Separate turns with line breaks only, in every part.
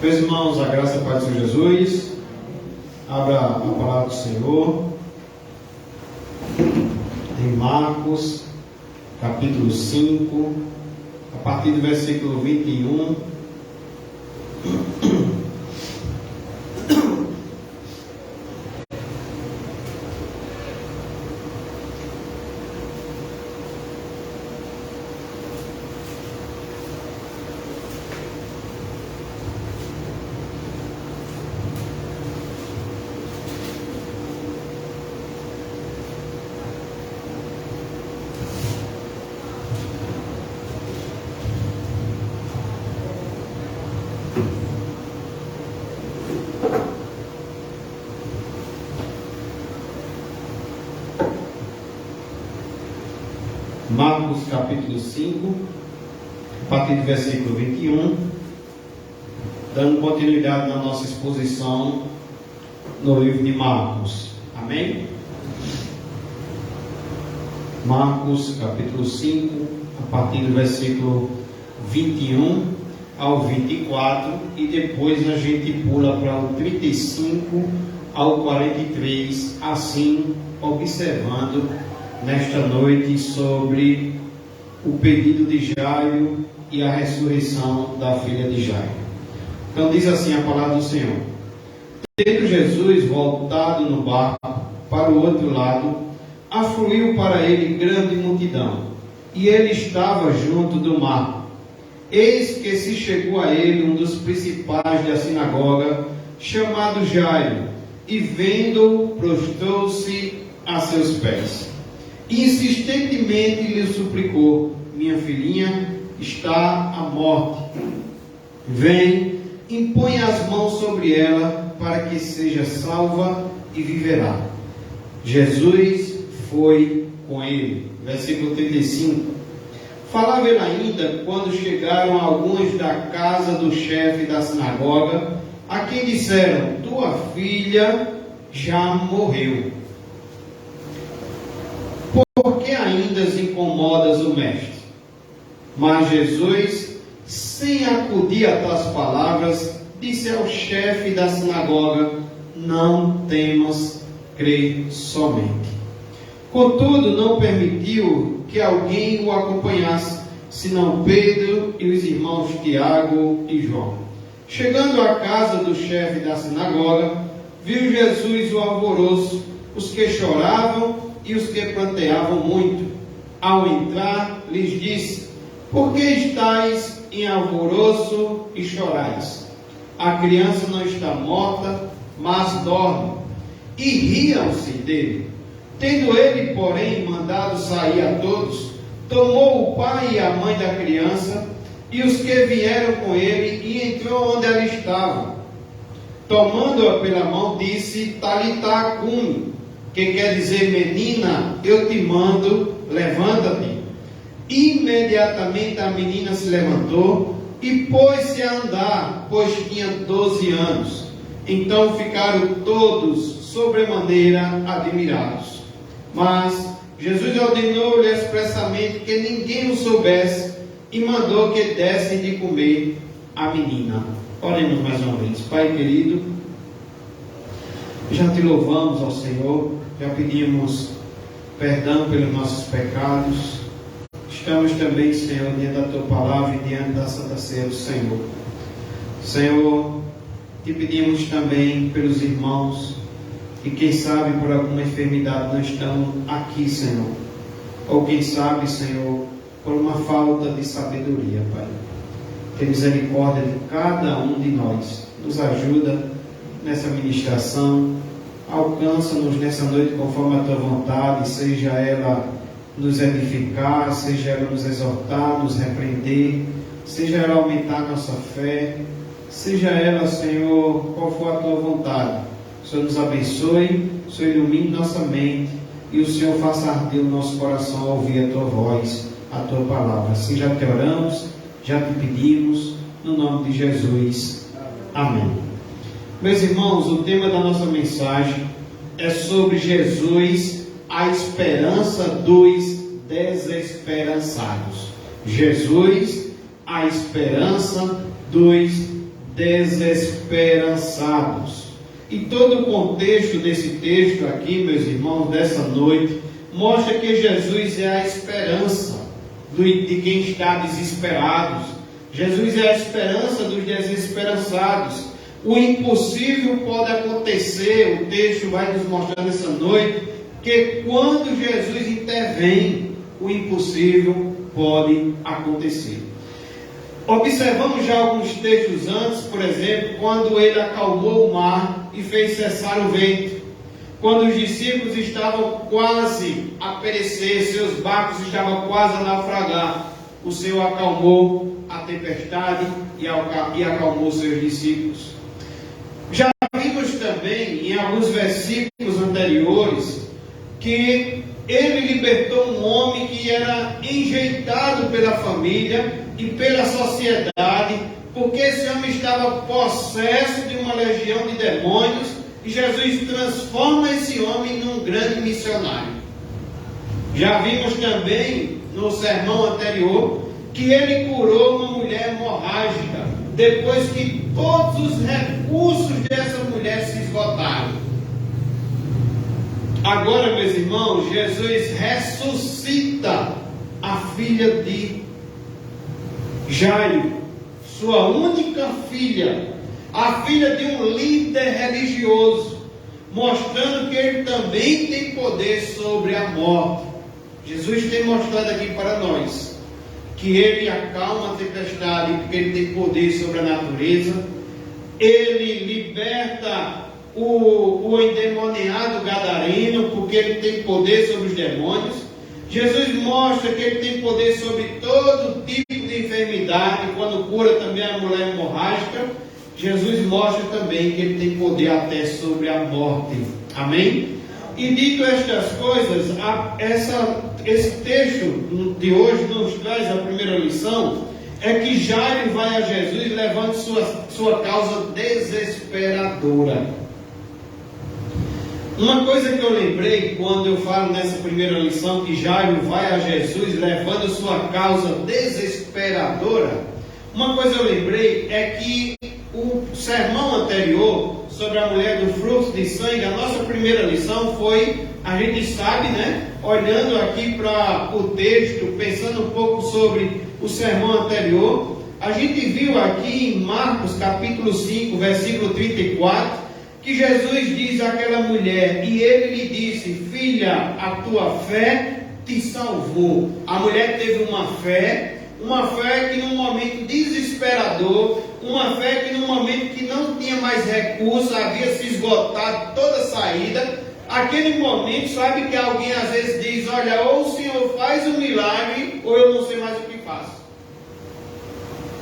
Meus irmãos, a graça e a paz do Senhor Jesus. Abra a palavra do Senhor em Marcos, capítulo 5, a partir do versículo 21. Marcos capítulo 5, a partir do versículo 21, dando continuidade na nossa exposição no livro de Marcos. Amém? Marcos capítulo 5, a partir do versículo 21 ao 24, e depois a gente pula para o 35 ao 43, assim observando nesta noite sobre o pedido de Jairo e a ressurreição da filha de Jairo. Então diz assim a palavra do Senhor: tendo Jesus voltado no barco para o outro lado, afluiu para ele grande multidão, e ele estava junto do mar. Eis que se chegou a ele um dos principais da sinagoga, chamado Jairo, e vendo-o, prostrou-se a seus pés. Insistentemente lhe suplicou: minha filhinha está à morte. Vem, impõe as mãos sobre ela, para que seja salva e viverá. Jesus foi com ele. Versículo 35. Falava ele ainda quando chegaram alguns da casa do chefe da sinagoga, a quem disseram: tua filha já morreu. Por que ainda incomodas o mestre? Mas Jesus, sem acudir a tais palavras, disse ao chefe da sinagoga: não temas, crê somente. Contudo, não permitiu que alguém o acompanhasse, senão Pedro e os irmãos Tiago e João. Chegando à casa do chefe da sinagoga, viu Jesus o alvoroço, os que choravam e os que pranteavam muito. Ao entrar, lhes disse: por que estáis em alvoroço e chorais? A criança não está morta, mas dorme. E riam-se dele. Tendo ele, porém, mandado sair a todos, tomou o pai e a mãe da criança e os que vieram com ele, e entrou onde ela estava. Tomando-a pela mão, disse: Talitá cumi, que quer dizer: menina, eu te mando, levanta-te. Imediatamente a menina se levantou e pôs-se a andar, pois tinha 12 anos. Então ficaram todos sobremaneira admirados. Mas Jesus ordenou-lhe expressamente que ninguém o soubesse e mandou que dessem de comer a menina. Oremos mais uma vez. Pai querido, já te louvamos, ó Senhor, já pedimos perdão pelos nossos pecados. Estamos também, Senhor, diante da Tua Palavra e diante da Santa Ceia do Senhor. Senhor, te pedimos também pelos irmãos que, quem sabe, por alguma enfermidade não estão aqui, Senhor. Ou quem sabe, Senhor, por uma falta de sabedoria, Pai. Tem misericórdia de cada um de nós. Nos ajuda nessa ministração. Alcança-nos nessa noite conforme a Tua vontade, seja ela nos edificar, seja ela nos exortar, nos repreender, seja ela aumentar a nossa fé, seja ela, Senhor, qual for a Tua vontade. O Senhor nos abençoe, o Senhor ilumine nossa mente e o Senhor faça arder o nosso coração ao ouvir a Tua voz, a Tua palavra. Assim já te oramos, já te pedimos, no nome de Jesus. Amém. Meus irmãos, o tema da nossa mensagem é sobre Jesus, a esperança dos desesperançados. Jesus, a esperança dos desesperançados. E todo o contexto desse texto aqui, meus irmãos, dessa noite, mostra que Jesus é a esperança de quem está desesperado. Jesus é a esperança dos desesperançados. O impossível pode acontecer. O texto vai nos mostrar nessa noite que quando Jesus intervém, o impossível pode acontecer. Observamos já alguns textos antes, por exemplo, quando ele acalmou o mar e fez cessar o vento. Quando os discípulos estavam quase a perecer, seus barcos estavam quase a naufragar, o Senhor acalmou a tempestade e acalmou seus discípulos. Já vimos também em alguns versículos anteriores que ele libertou um homem que era enjeitado pela família e pela sociedade, porque esse homem estava possesso de uma legião de demônios, e Jesus transforma esse homem num grande missionário. Já vimos também no sermão anterior que ele curou uma mulher hemorrágica, depois que todos os recursos dessa mulher se esgotaram. Agora, meus irmãos, Jesus ressuscita a filha de Jairo, sua única filha, a filha de um líder religioso, mostrando que ele também tem poder sobre a morte. Jesus tem mostrado aqui para nós que ele acalma a tempestade, porque ele tem poder sobre a natureza. Ele liberta o endemoniado gadareno, porque ele tem poder sobre os demônios. Jesus mostra que ele tem poder sobre todo tipo de enfermidade, quando cura também a mulher hemorrágica. Jesus mostra também que ele tem poder até sobre a morte. Amém? E dito estas coisas, esse texto de hoje nos traz a primeira lição, é que Jairo vai a Jesus levando sua causa desesperadora. Uma coisa que eu lembrei quando eu falo nessa primeira lição, que Jairo vai a Jesus levando sua causa desesperadora, uma coisa eu lembrei é que o sermão anterior sobre a mulher do fluxo de sangue, a nossa primeira lição foi, a gente sabe, né? Olhando aqui para o texto, pensando um pouco sobre o sermão anterior, a gente viu aqui em Marcos capítulo 5, versículo 34, que Jesus diz àquela mulher, e ele lhe disse: filha, a tua fé te salvou. A mulher teve uma fé que num momento desesperador, uma fé que num momento que não tinha mais recurso, havia se esgotado toda a saída. Aquele momento, sabe que alguém às vezes diz: olha, ou o Senhor faz um milagre, ou eu não sei mais o que faço.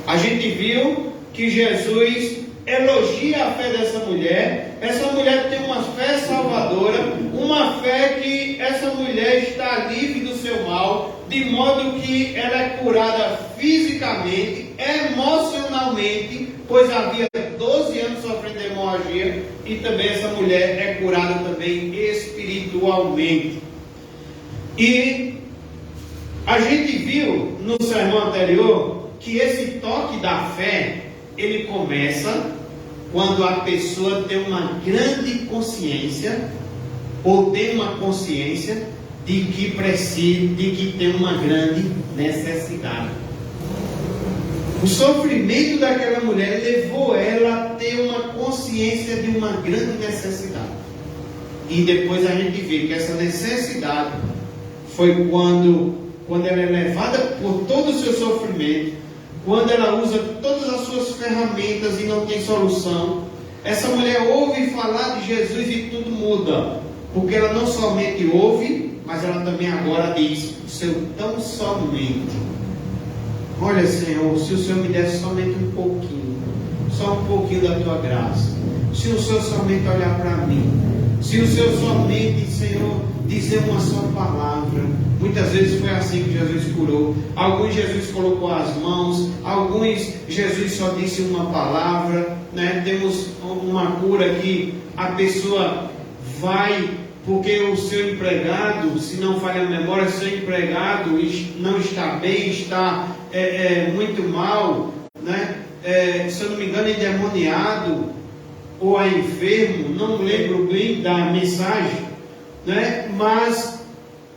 A gente viu que Jesus elogia a fé dessa mulher. Essa mulher tem uma fé salvadora, uma fé que essa mulher está livre do seu mal, de modo que ela é curada fisicamente, emocionalmente, pois havia 12 anos sofrendo de hemorragia, e também essa mulher é curada também espiritualmente. E a gente viu no sermão anterior que esse toque da fé, ele começa quando a pessoa tem uma grande consciência, ou tem uma consciência de que precisa, de que tem uma grande necessidade. O sofrimento daquela mulher levou ela a ter uma consciência de uma grande necessidade. E depois a gente vê que essa necessidade foi quando ela é levada por todo o seu sofrimento, quando ela usa todas as suas ferramentas e não tem solução. Essa mulher ouve falar de Jesus e tudo muda, porque ela não somente ouve, mas ela também agora diz: o Senhor tão somente, olha, Senhor, se o Senhor me desse somente um pouquinho, só um pouquinho da tua graça, se o Senhor somente olhar para mim, se o Senhor somente, Senhor, dizer uma só palavra. Muitas vezes foi assim que Jesus curou. Alguns Jesus colocou as mãos, alguns Jesus só disse uma palavra, né? Temos uma cura que a pessoa vai, porque o seu empregado, se não falha a memória, seu empregado não está bem, está muito mal, né? Se eu não me engano, engano, endemoniado ou é enfermo, não lembro bem da mensagem, né? Mas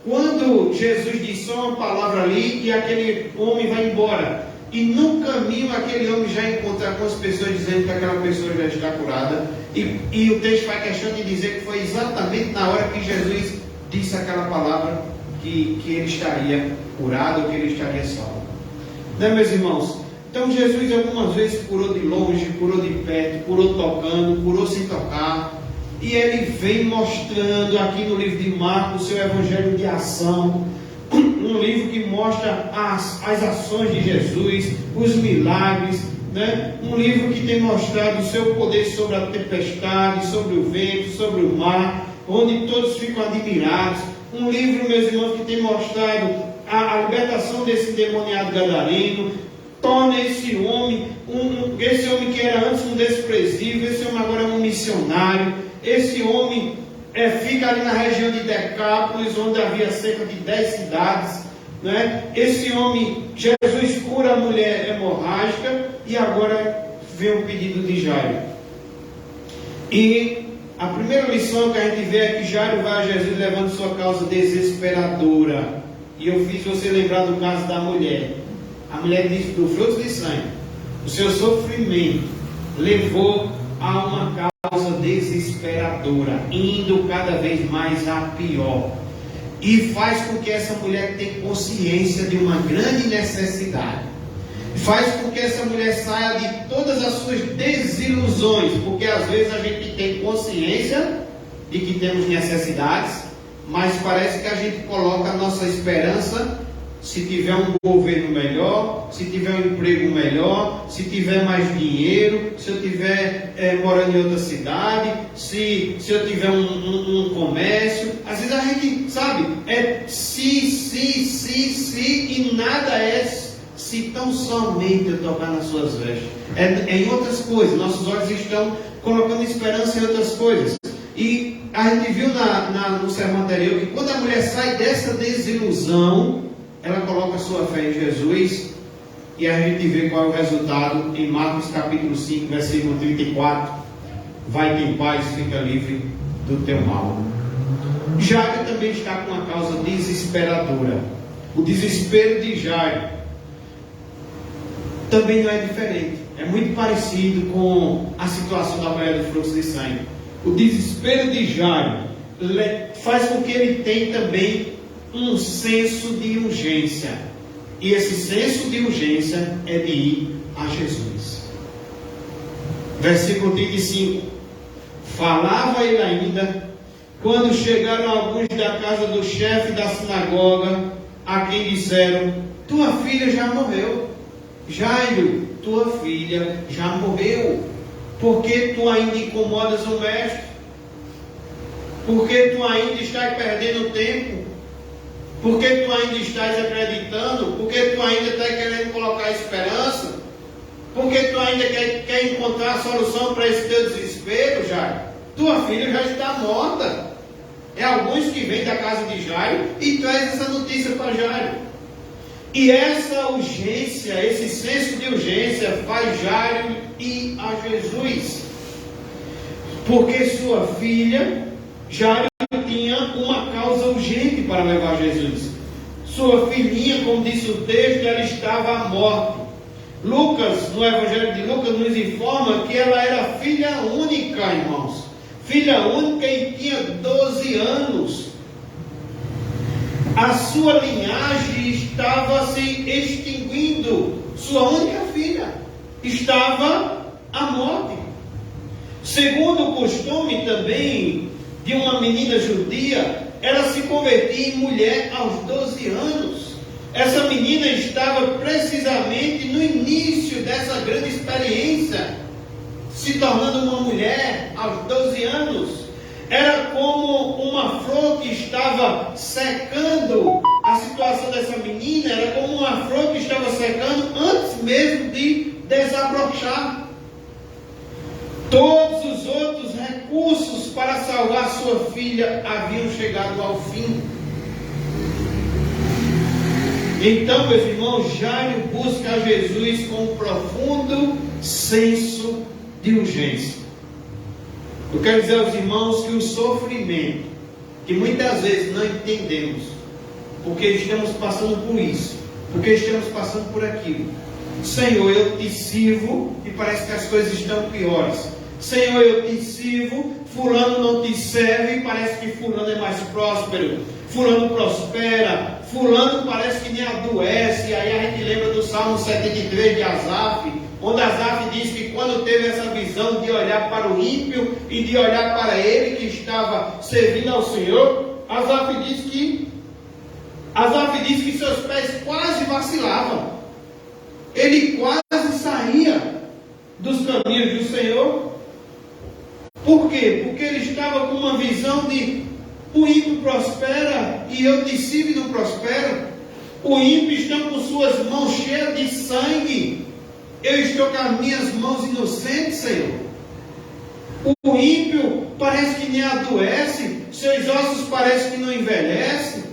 quando Jesus diz só uma palavra ali e aquele homem vai embora, e no caminho aquele homem já encontra com as pessoas dizendo que aquela pessoa já está curada, e o texto faz questão de dizer que foi exatamente na hora que Jesus disse aquela palavra que ele estaria curado, que ele estaria salvo, né, meus irmãos? Então Jesus algumas vezes curou de longe, curou de perto, curou tocando, curou sem tocar. E ele vem mostrando aqui no livro de Marcos, o seu evangelho de ação, um livro que mostra as ações de Jesus, os milagres, né? Um livro que tem mostrado o seu poder sobre a tempestade, sobre o vento, sobre o mar, onde todos ficam admirados. Um livro, meus irmãos, que tem mostrado a libertação desse endemoniado gadareno, torna esse homem que era antes um desprezível, esse homem agora é um missionário. Esse homem fica ali na região de Decápolis, onde havia cerca de 10 cidades, né? Esse homem, Jesus cura a mulher hemorrágica, e agora vem o pedido de Jairo. E a primeira lição que a gente vê é que Jairo vai a Jesus levando sua causa desesperadora. E eu fiz você lembrar do caso da mulher. A mulher disse do fruto de sangue, o seu sofrimento levou a uma causa desesperadora, indo cada vez mais a pior, e faz com que essa mulher tenha consciência de uma grande necessidade, faz com que essa mulher saia de todas as suas desilusões, porque às vezes a gente tem consciência de que temos necessidades, mas parece que a gente coloca a nossa esperança se tiver um governo melhor, se tiver um emprego melhor, se tiver mais dinheiro, se eu tiver morando em outra cidade, se eu tiver um comércio. Às vezes a gente, sabe, se, e nada se tão somente eu tocar nas suas vestes. É em outras coisas, nossos olhos estão colocando esperança em outras coisas. E a gente viu no sermão anterior que quando a mulher sai dessa desilusão, ela coloca a sua fé em Jesus, e a gente vê qual é o resultado em Marcos capítulo 5, versículo 34. Vai-te em paz, fica livre do teu mal. Jairo também está com uma causa desesperadora. O desespero de Jairo também não é diferente. É muito parecido com a situação da mulher do fluxo de sangue. O desespero de Jairo faz com que ele tenha também um senso de urgência. E esse senso de urgência é de ir a Jesus. Versículo 35. Falava ele ainda, quando chegaram alguns da casa do chefe da sinagoga, a quem disseram: tua filha já morreu. Jairo, tua filha já morreu. Por que tu ainda incomodas o mestre? Por que tu ainda estás perdendo tempo? Por que tu ainda estás acreditando? Por que tu ainda estás querendo colocar esperança? Por que tu ainda quer encontrar a solução para esse teu desespero, Jairo? Tua filha já está morta. É alguns que vêm da casa de Jairo e traz essa notícia para Jairo. E essa urgência, esse senso de urgência faz Jairo ir a Jesus. Porque sua filha, Jairo, tinha uma causa urgente para levar Jesus. Sua filhinha, como disse o texto, ela estava à morte. Lucas, no Evangelho de Lucas, nos informa que ela era filha única, irmãos. Filha única e tinha 12 anos. A sua linhagem estava se extinguindo. Sua única filha estava à morte. Segundo o costume também de uma menina judia, ela se convertia em mulher aos 12 anos. Essa menina estava precisamente no início dessa grande experiência, se tornando uma mulher aos 12 anos. Era como uma flor que estava secando. A situação dessa menina era como uma flor que estava secando antes mesmo de desabrochar. Todos os outros recursos para salvar sua filha haviam chegado ao fim. Então, meus irmãos, Jairo busca a Jesus com um profundo senso de urgência. Eu quero dizer aos irmãos que o sofrimento, que muitas vezes não entendemos, porque estamos passando por isso, porque estamos passando por aquilo. Senhor, eu te sirvo e parece que as coisas estão piores. Senhor, eu te sirvo, fulano não te serve e parece que fulano é mais próspero. Fulano prospera, fulano parece que nem adoece. Aí a gente lembra do Salmo 73 de Asaf, onde Asaf diz que quando teve essa visão de olhar para o ímpio e de olhar para ele que estava servindo ao Senhor, Asaf diz que seus pés quase vacilavam. Ele quase saía dos caminhos do Senhor. Por quê? Porque ele estava com uma visão de: o ímpio prospera e eu te sirvo e não prospero. O ímpio está com suas mãos cheias de sangue, eu estou com as minhas mãos inocentes, Senhor. O ímpio parece que nem adoece, seus ossos parecem que não envelhecem,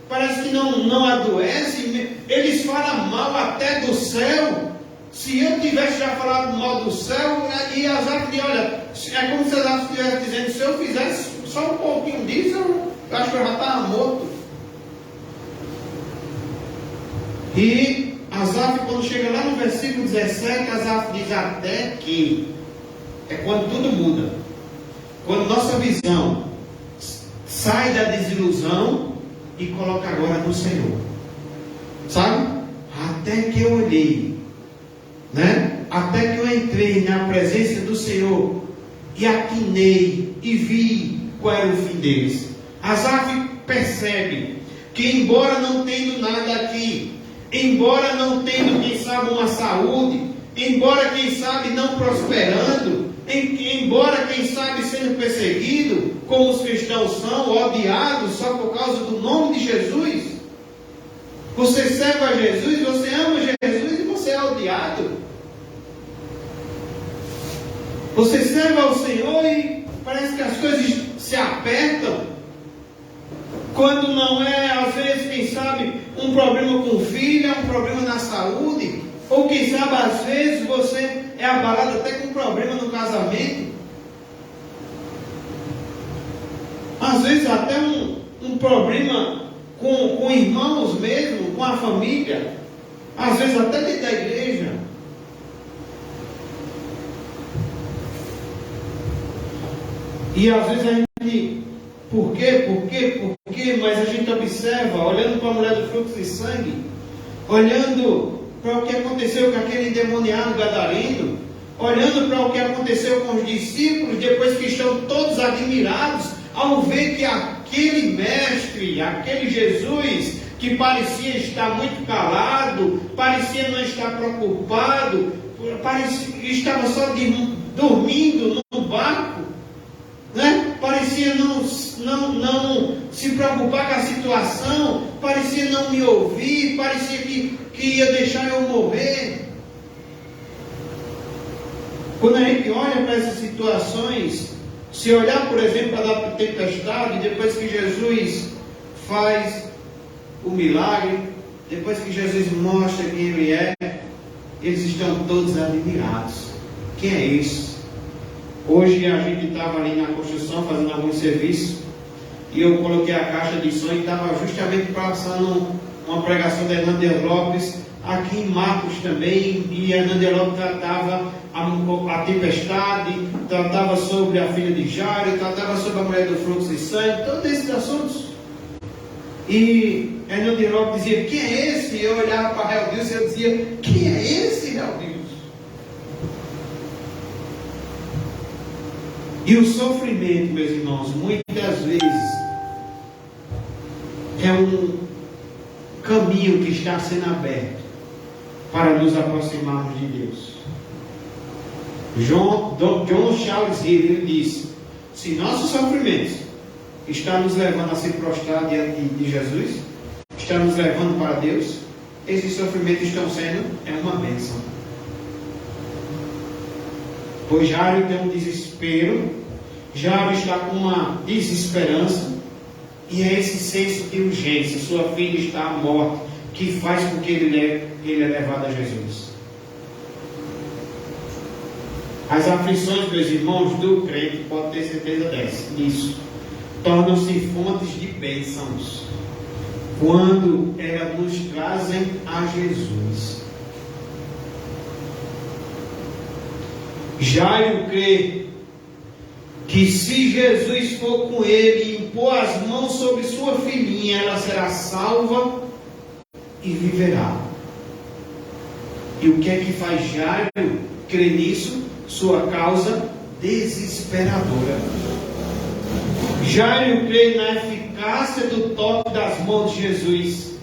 parece que não adoecem, eles falam mal até do céu. Se eu tivesse já falado mal do céu, e Asaf diz: olha, é como se Asaf estivesse dizendo: se eu fizesse só um pouquinho disso, eu acho que eu já estava morto. E Asaf, quando chega lá no versículo 17, Asaf diz: até que, é quando tudo muda, quando nossa visão sai da desilusão e coloca agora no Senhor, sabe? Até que eu olhei, né? Até que eu entrei na presença do Senhor e atinei e vi qual era o fim deles. Asaf percebe que, embora não tendo nada aqui, embora não tendo, quem sabe, uma saúde, embora, quem sabe, não prosperando, embora, quem sabe, sendo perseguido, como os cristãos são, odiados só por causa do nome de Jesus. Você serve a Jesus, você ama Jesus e você é odiado. Você serve ao Senhor e parece que as coisas se apertam. Quando não é, às vezes, quem sabe, um problema com o filho, é um problema na saúde. Ou quem sabe, às vezes, você é abalado até com um problema no casamento. Às vezes até um problema com irmãos mesmo, com a família. Às vezes até dentro da igreja. E às vezes a gente, por quê? Mas a gente observa, olhando para a mulher do fluxo de sangue, olhando para o que aconteceu com aquele endemoniado gadareno, olhando para o que aconteceu com os discípulos, depois que estão todos admirados, ao ver que aquele mestre, aquele Jesus, que parecia estar muito calado, parecia não estar preocupado, estava só dormindo no barco, né? Parecia não se preocupar com a situação, parecia não me ouvir, parecia que ia deixar eu morrer. Quando a gente olha para essas situações, se olhar, por exemplo, para a tempestade, depois que Jesus faz o milagre, depois que Jesus mostra quem Ele é, eles estão todos admirados. Quem é esse? Hoje a gente estava ali na construção fazendo algum serviço e eu coloquei a caixa de som e estava justamente passando uma pregação de Hernandes Lopes aqui em Marcos também, e Hernandes Lopes tratava a tempestade, tratava sobre a filha de Jairo, tratava sobre a mulher do fluxo de sangue, todos esses assuntos. E Hernandes Lopes dizia: quem é esse? E eu olhava para Real Deus e eu dizia: quem é esse, Real Deus? E o sofrimento, meus irmãos, muitas vezes é um caminho que está sendo aberto para nos aproximarmos de Deus. John Charles Hill disse: se nossos sofrimentos estão nos levando a se prostrar diante de Jesus, estão nos levando para Deus, esses sofrimentos estão sendo uma bênção. Pois Jairo tem um desespero, Jairo está com uma desesperança, e é esse senso de urgência: sua filha está à morte, que faz com que ele é levado a Jesus. As aflições, meus irmãos, do crente, pode ter certeza disso, tornam-se fontes de bênçãos quando elas nos trazem a Jesus. Jairo crê que se Jesus for com ele e impor as mãos sobre sua filhinha, ela será salva e viverá. E o que é que faz Jairo crer nisso? Sua causa desesperadora. Jairo crê na eficácia do toque das mãos de Jesus.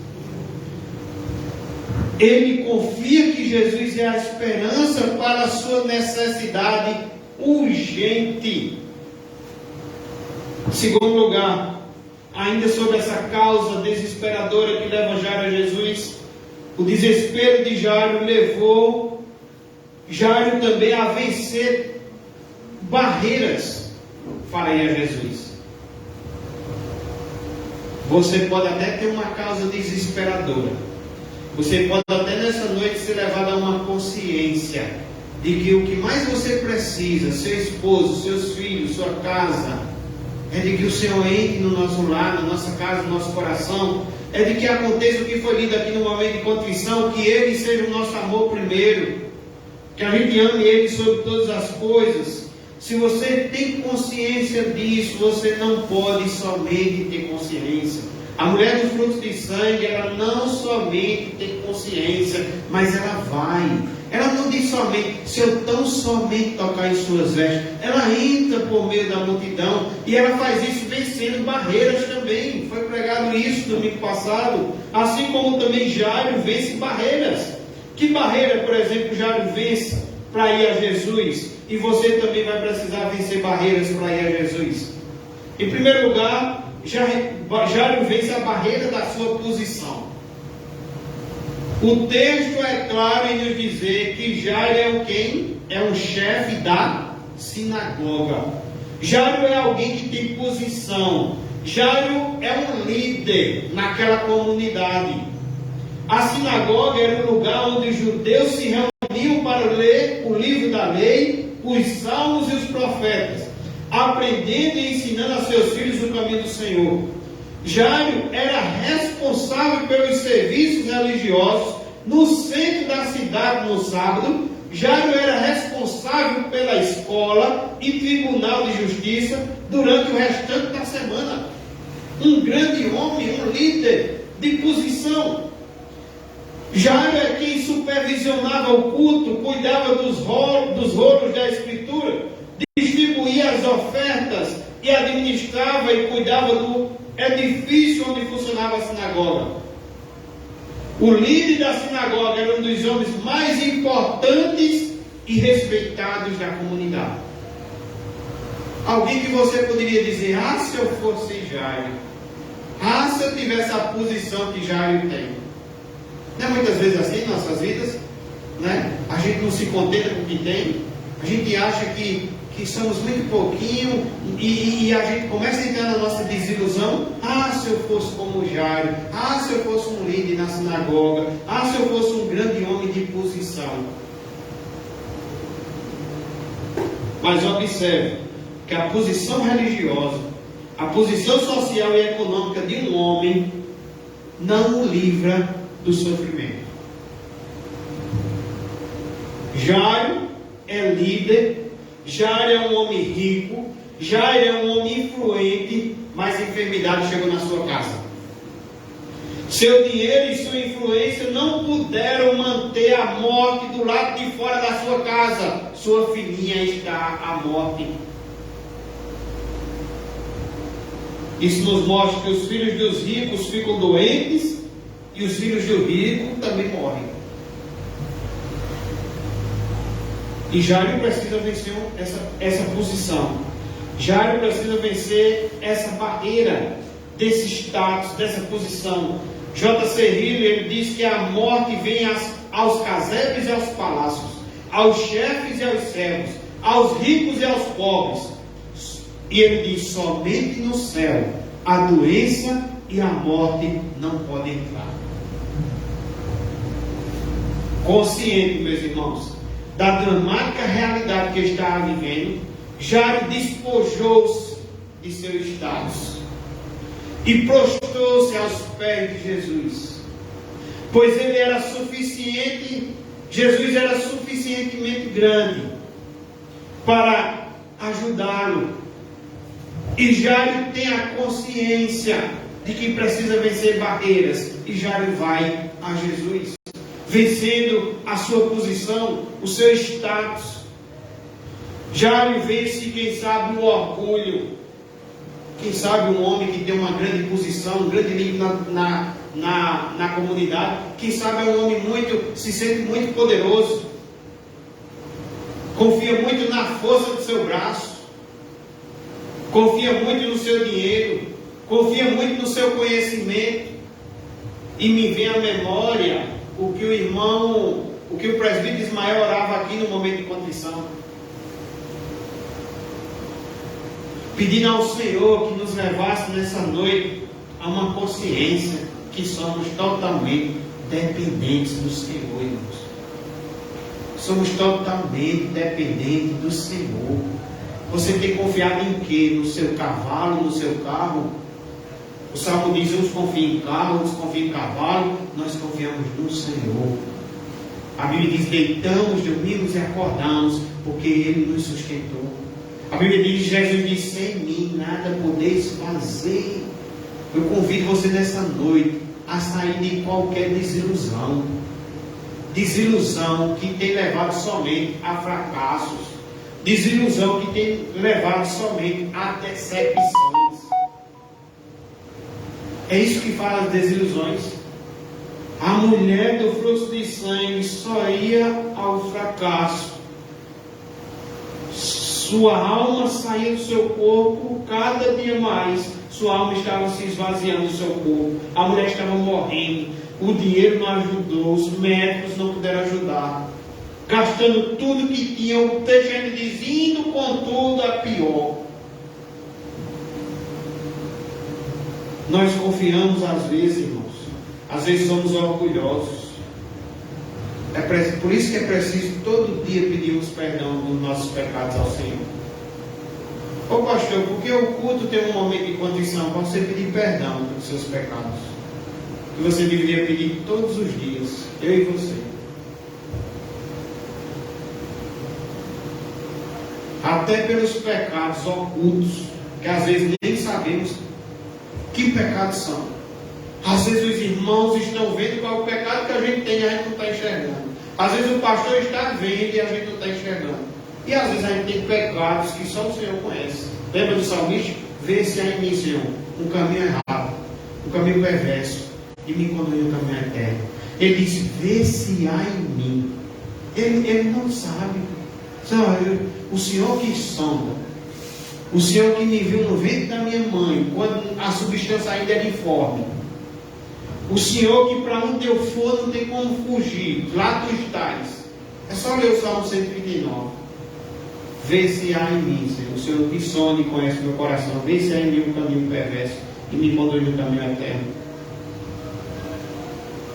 Ele confia que Jesus é a esperança para a sua necessidade urgente. Segundo lugar, ainda sobre essa causa desesperadora que leva Jairo a Jesus, o desespero de Jairo levou Jairo também a vencer barreiras para ir a Jesus. Você pode até ter uma causa desesperadora. Você pode até nessa noite ser levado a uma consciência de que o que mais você precisa, seu esposo, seus filhos, sua casa, é de que o Senhor entre no nosso lar, na nossa casa, no nosso coração. É de que aconteça o que foi lido aqui no momento de contrição, que Ele seja o nosso amor primeiro, que a gente ame Ele sobre todas as coisas. Se você tem consciência disso, você não pode somente ter consciência. A mulher dos frutos de sangue, ela não somente tem consciência, mas ela vai. Ela não diz somente, se eu tão somente tocar em suas vestes. Ela entra por meio da multidão e ela faz isso vencendo barreiras também. Foi pregado isso domingo passado. Assim como também Jairo vence barreiras. Que barreira, por exemplo, Jairo vence para ir a Jesus? E você também vai precisar vencer barreiras para ir a Jesus. Em primeiro lugar, Jairo vence a barreira da sua posição. O texto é claro em nos dizer que Jairo é quem? É um chefe da sinagoga. Jairo é alguém que tem posição. Jairo é um líder naquela comunidade. A sinagoga era um lugar onde os judeus se reuniam para ler o livro da lei, os salmos e os profetas, aprendendo e ensinando a seus filhos o caminho do Senhor. Jairo era responsável pelos serviços religiosos no centro da cidade no sábado. Jairo era responsável pela escola e tribunal de justiça durante o restante da semana. Um grande homem, um líder de posição. Jairo é quem supervisionava o culto, cuidava dos rolos da escritura, distribuía as ofertas e administrava e cuidava do edifício onde funcionava a sinagoga. O líder da sinagoga era um dos homens mais importantes e respeitados da comunidade. Alguém que você poderia dizer, se eu fosse Jairo, se eu tivesse a posição que Jairo tem. Não é muitas vezes assim em nossas vidas, né? A gente não se contenta com o que tem, a gente acha que somos muito pouquinho e a gente começa a entrar na nossa desilusão. Se eu fosse como Jairo, se eu fosse um líder na sinagoga, se eu fosse um grande homem de posição. Mas observe que a posição religiosa, a posição social e econômica de um homem não o livra do sofrimento. Jairo é líder, Jairo é um homem rico, Jairo é um homem influente, mas a enfermidade chegou na sua casa. Seu dinheiro e sua influência não puderam manter a morte do lado de fora da sua casa. Sua filhinha está à morte. Isso nos mostra que os filhos dos ricos ficam doentes e os filhos do rico também morrem. E Jairo precisa vencer essa posição. Jairo precisa vencer essa barreira desse status, dessa posição. J.C. Riley, ele diz que a morte vem aos casebres e aos palácios, aos chefes e aos servos, aos ricos e aos pobres. E ele diz, somente no céu a doença e a morte não podem entrar. Consciente, meus irmãos, da dramática realidade que estava vivendo, Jairo despojou-se de seu status e prostrou-se aos pés de Jesus, pois ele era suficiente, Jesus era suficientemente grande para ajudá-lo. E Jairo tem a consciência de que precisa vencer barreiras, e Jairo vai a Jesus, vencendo a sua posição, o seu status. Jairo vence, quem sabe, o orgulho. Quem sabe um homem que tem uma grande posição, um grande nível na comunidade. Quem sabe é um homem se sente muito poderoso. Confia muito na força do seu braço. Confia muito no seu dinheiro. Confia muito no seu conhecimento. E me vem à memória o que o presbítero Ismael orava aqui no momento de contrição. Pedindo ao Senhor que nos levasse nessa noite a uma consciência que somos totalmente dependentes do Senhor, irmãos. Somos totalmente dependentes do Senhor. Você tem confiado em quê? No seu cavalo, no seu carro? O Salmo diz: uns confiam em carro, uns confiam em cavalo. Nós confiamos no Senhor. A Bíblia diz: deitamos, dormimos e acordamos, porque Ele nos sustentou. A Bíblia diz, Jesus disse: sem mim nada podeis fazer. Eu convido você nessa noite a sair de qualquer desilusão. Desilusão que tem levado somente a fracassos. Desilusão que tem levado somente a decepções. É isso que fala as desilusões. A mulher do fluxo de sangue só ia ao fracasso. Sua alma saía do seu corpo cada dia mais. Sua alma estava se esvaziando do seu corpo. A mulher estava morrendo. O dinheiro não ajudou. Os médicos não puderam ajudar. Gastando tudo que tinham. O texto ainda diz: indo contudo a pior. Nós confiamos às vezes, irmãos. Às vezes somos orgulhosos. Por isso que é preciso todo dia pedirmos perdão dos nossos pecados ao Senhor. Ô pastor, porque o culto tem um momento de condição para você pedir perdão pelos seus pecados. E você deveria pedir todos os dias, eu e você. Até pelos pecados ocultos, que às vezes nem sabemos que pecados são. Às vezes os irmãos estão vendo qual é o pecado que a gente tem e a gente não está enxergando. Às vezes o pastor está vendo e a gente não está enxergando. E às vezes a gente tem pecados que só o Senhor conhece. Lembra do salmista? Vê se há em mim, Senhor, um caminho errado, um caminho perverso, e me conduz no caminho eterno. Ele disse: vê se há em mim. Ele não sabe. O Senhor que sonda, o Senhor que me viu no ventre da minha mãe, quando a substância ainda era informe. O Senhor que para onde eu for não tem como fugir. Lá tu estás. É só ler o Salmo 139. Vê se há em mim, Senhor. O Senhor que sonda e conhece o meu coração. Vê se há em mim um caminho perverso e me conduz no caminho eterno.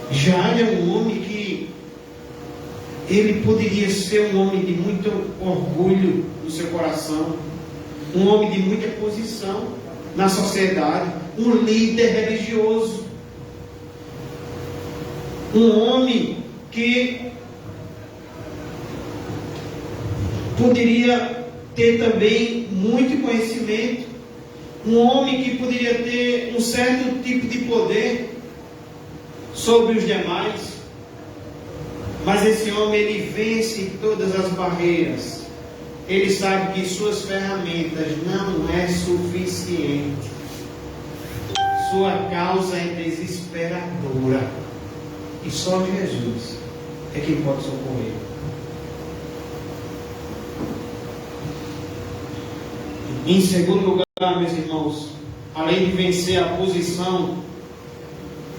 Já é um homem que ele poderia ser um homem de muito orgulho no seu coração. Um homem de muita posição na sociedade. Um líder religioso. Um homem que poderia ter também muito conhecimento. Um homem que poderia ter um certo tipo de poder sobre os demais. Mas esse homem, ele vence todas as barreiras. Ele sabe que suas ferramentas não é suficiente. Sua causa é desesperadora. E só Jesus é quem pode socorrer. Em segundo lugar, meus irmãos, além de vencer a posição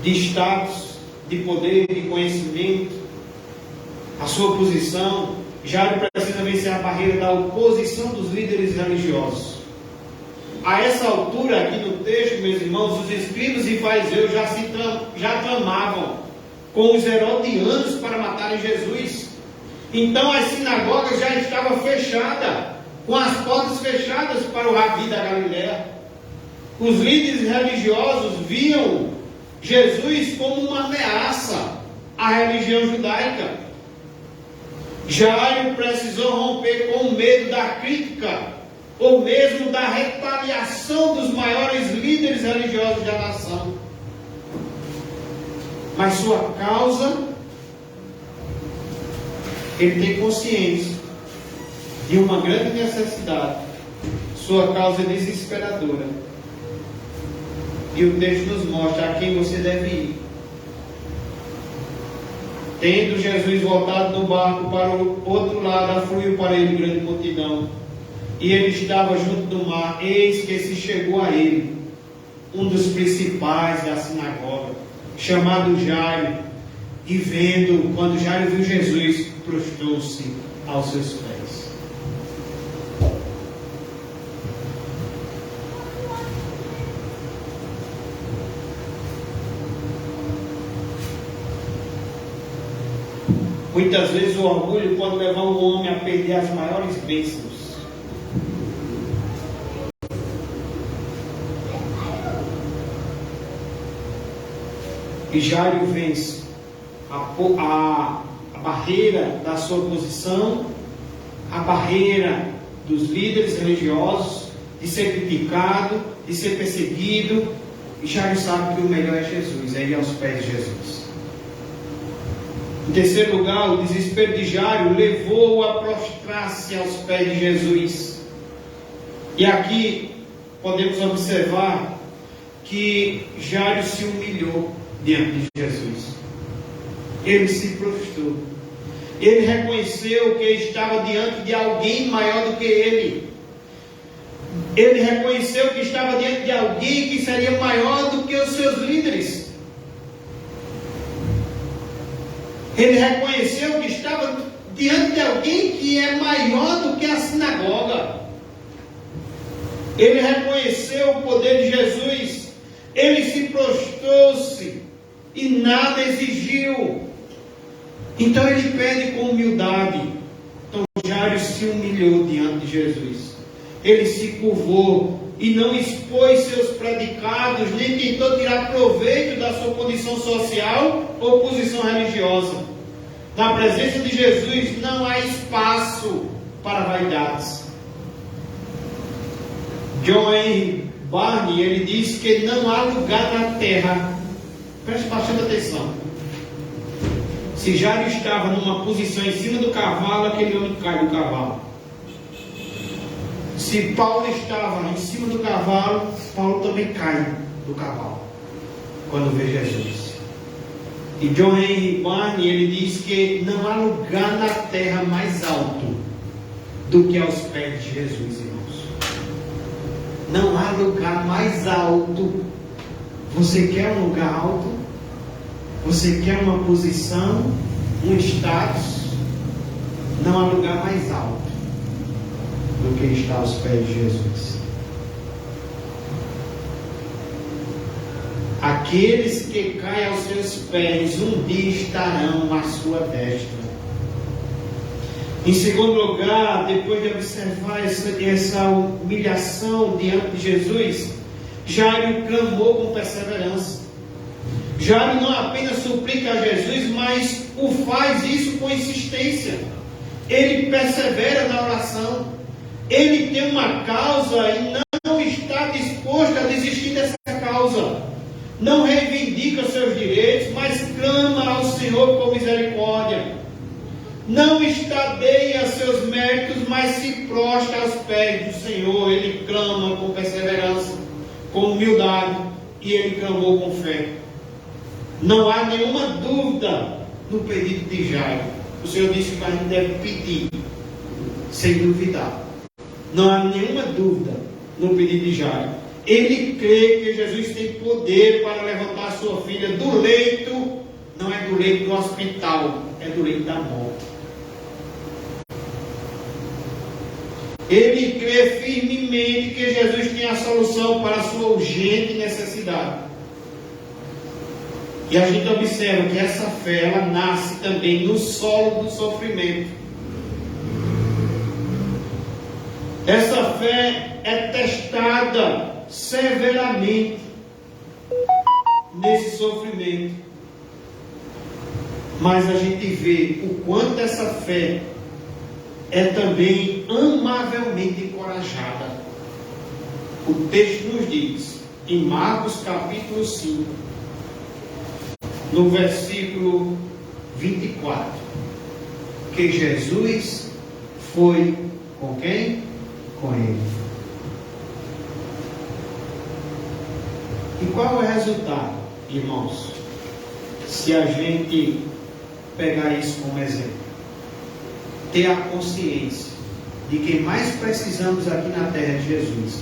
de status, de poder, de conhecimento, a sua posição, Jairo precisa vencer a barreira da oposição dos líderes religiosos. A essa altura, aqui no texto, meus irmãos, os escribas e fariseus já tramavam com os herodianos para matarem Jesus. Então as sinagogas já estavam fechadas, com as portas fechadas para o Rabi da Galileia. Os líderes religiosos viam Jesus como uma ameaça à religião judaica. Jairo precisou romper com o medo da crítica, ou mesmo da retaliação dos maiores líderes religiosos da nação. Mas sua causa, ele tem consciência de uma grande necessidade. Sua causa é desesperadora. E o texto nos mostra a quem você deve ir. Tendo Jesus voltado no barco para o outro lado, afluiu para ele grande multidão. E ele estava junto do mar. Eis que se chegou a ele um dos principais da sinagoga, chamado Jairo. E vendo, quando Jairo viu Jesus, prostrou-se aos seus pés. Muitas vezes o orgulho pode levar um homem a perder as maiores bênçãos. E Jairo vence a barreira da sua posição, a barreira dos líderes religiosos, de ser criticado, de ser perseguido. E Jairo sabe que o melhor é Jesus, é ir aos pés de Jesus. Em terceiro lugar, o desespero de Jairo levou-o a prostrar-se aos pés de Jesus. E aqui podemos observar que Jairo se humilhou diante de Jesus. Ele se prostrou. Ele reconheceu que estava diante de alguém maior do que ele. Ele reconheceu que estava diante de alguém que seria maior do que os seus líderes. Ele reconheceu que estava diante de alguém que é maior do que a sinagoga. Ele reconheceu o poder de Jesus. Ele se prostrou-se e nada exigiu. Então ele pede com humildade. Então Jairo se humilhou diante de Jesus. Ele se curvou e não expôs seus predicados, nem tentou tirar proveito da sua condição social ou posição religiosa. Na presença de Jesus não há espaço para vaidades. John Henry Barney, ele diz que não há lugar na terra. Preste bastante atenção. Se Jairo estava numa posição em cima do cavalo, aquele homem cai do cavalo. Se Paulo estava em cima do cavalo, Paulo também cai do cavalo quando vê Jesus. E John Henry Barney, ele diz que não há lugar na terra mais alto do que aos pés de Jesus, irmãos. Não há lugar mais alto. Você quer um lugar alto? Você quer uma posição, um status? Não há lugar mais alto do que está aos pés de Jesus. Aqueles que caem aos seus pés, um dia estarão à sua destra. Em segundo lugar, depois de observar essa humilhação diante de Jesus, Jairo clamou com perseverança. Jairo não apenas suplica a Jesus, mas o faz isso com insistência. Ele persevera na oração. Ele tem uma causa e não está disposto a desistir dessa causa. Não reivindica seus direitos, mas clama ao Senhor com misericórdia. Não estadeia seus méritos, mas se prostra aos pés do Senhor. Ele clama com perseverança, com humildade, e ele clamou com fé. Não há nenhuma dúvida no pedido de Jairo. O Senhor disse que a gente deve pedir sem duvidar. Não há nenhuma dúvida no pedido de Jairo. Ele crê que Jesus tem poder para levantar sua filha do leito, não é do leito do hospital, é do leito da morte. Ele crê firmemente que Jesus tem a solução para a sua urgente necessidade. E a gente observa que essa fé, ela nasce também no solo do sofrimento. Essa fé é testada severamente nesse sofrimento. Mas a gente vê o quanto essa fé é também amavelmente encorajada. O texto nos diz, em Marcos capítulo 5, no versículo 24, que Jesus foi com quem? Com ele. E qual é o resultado, irmãos? Se a gente pegar isso como exemplo, ter a consciência de que mais precisamos aqui na terra de Jesus,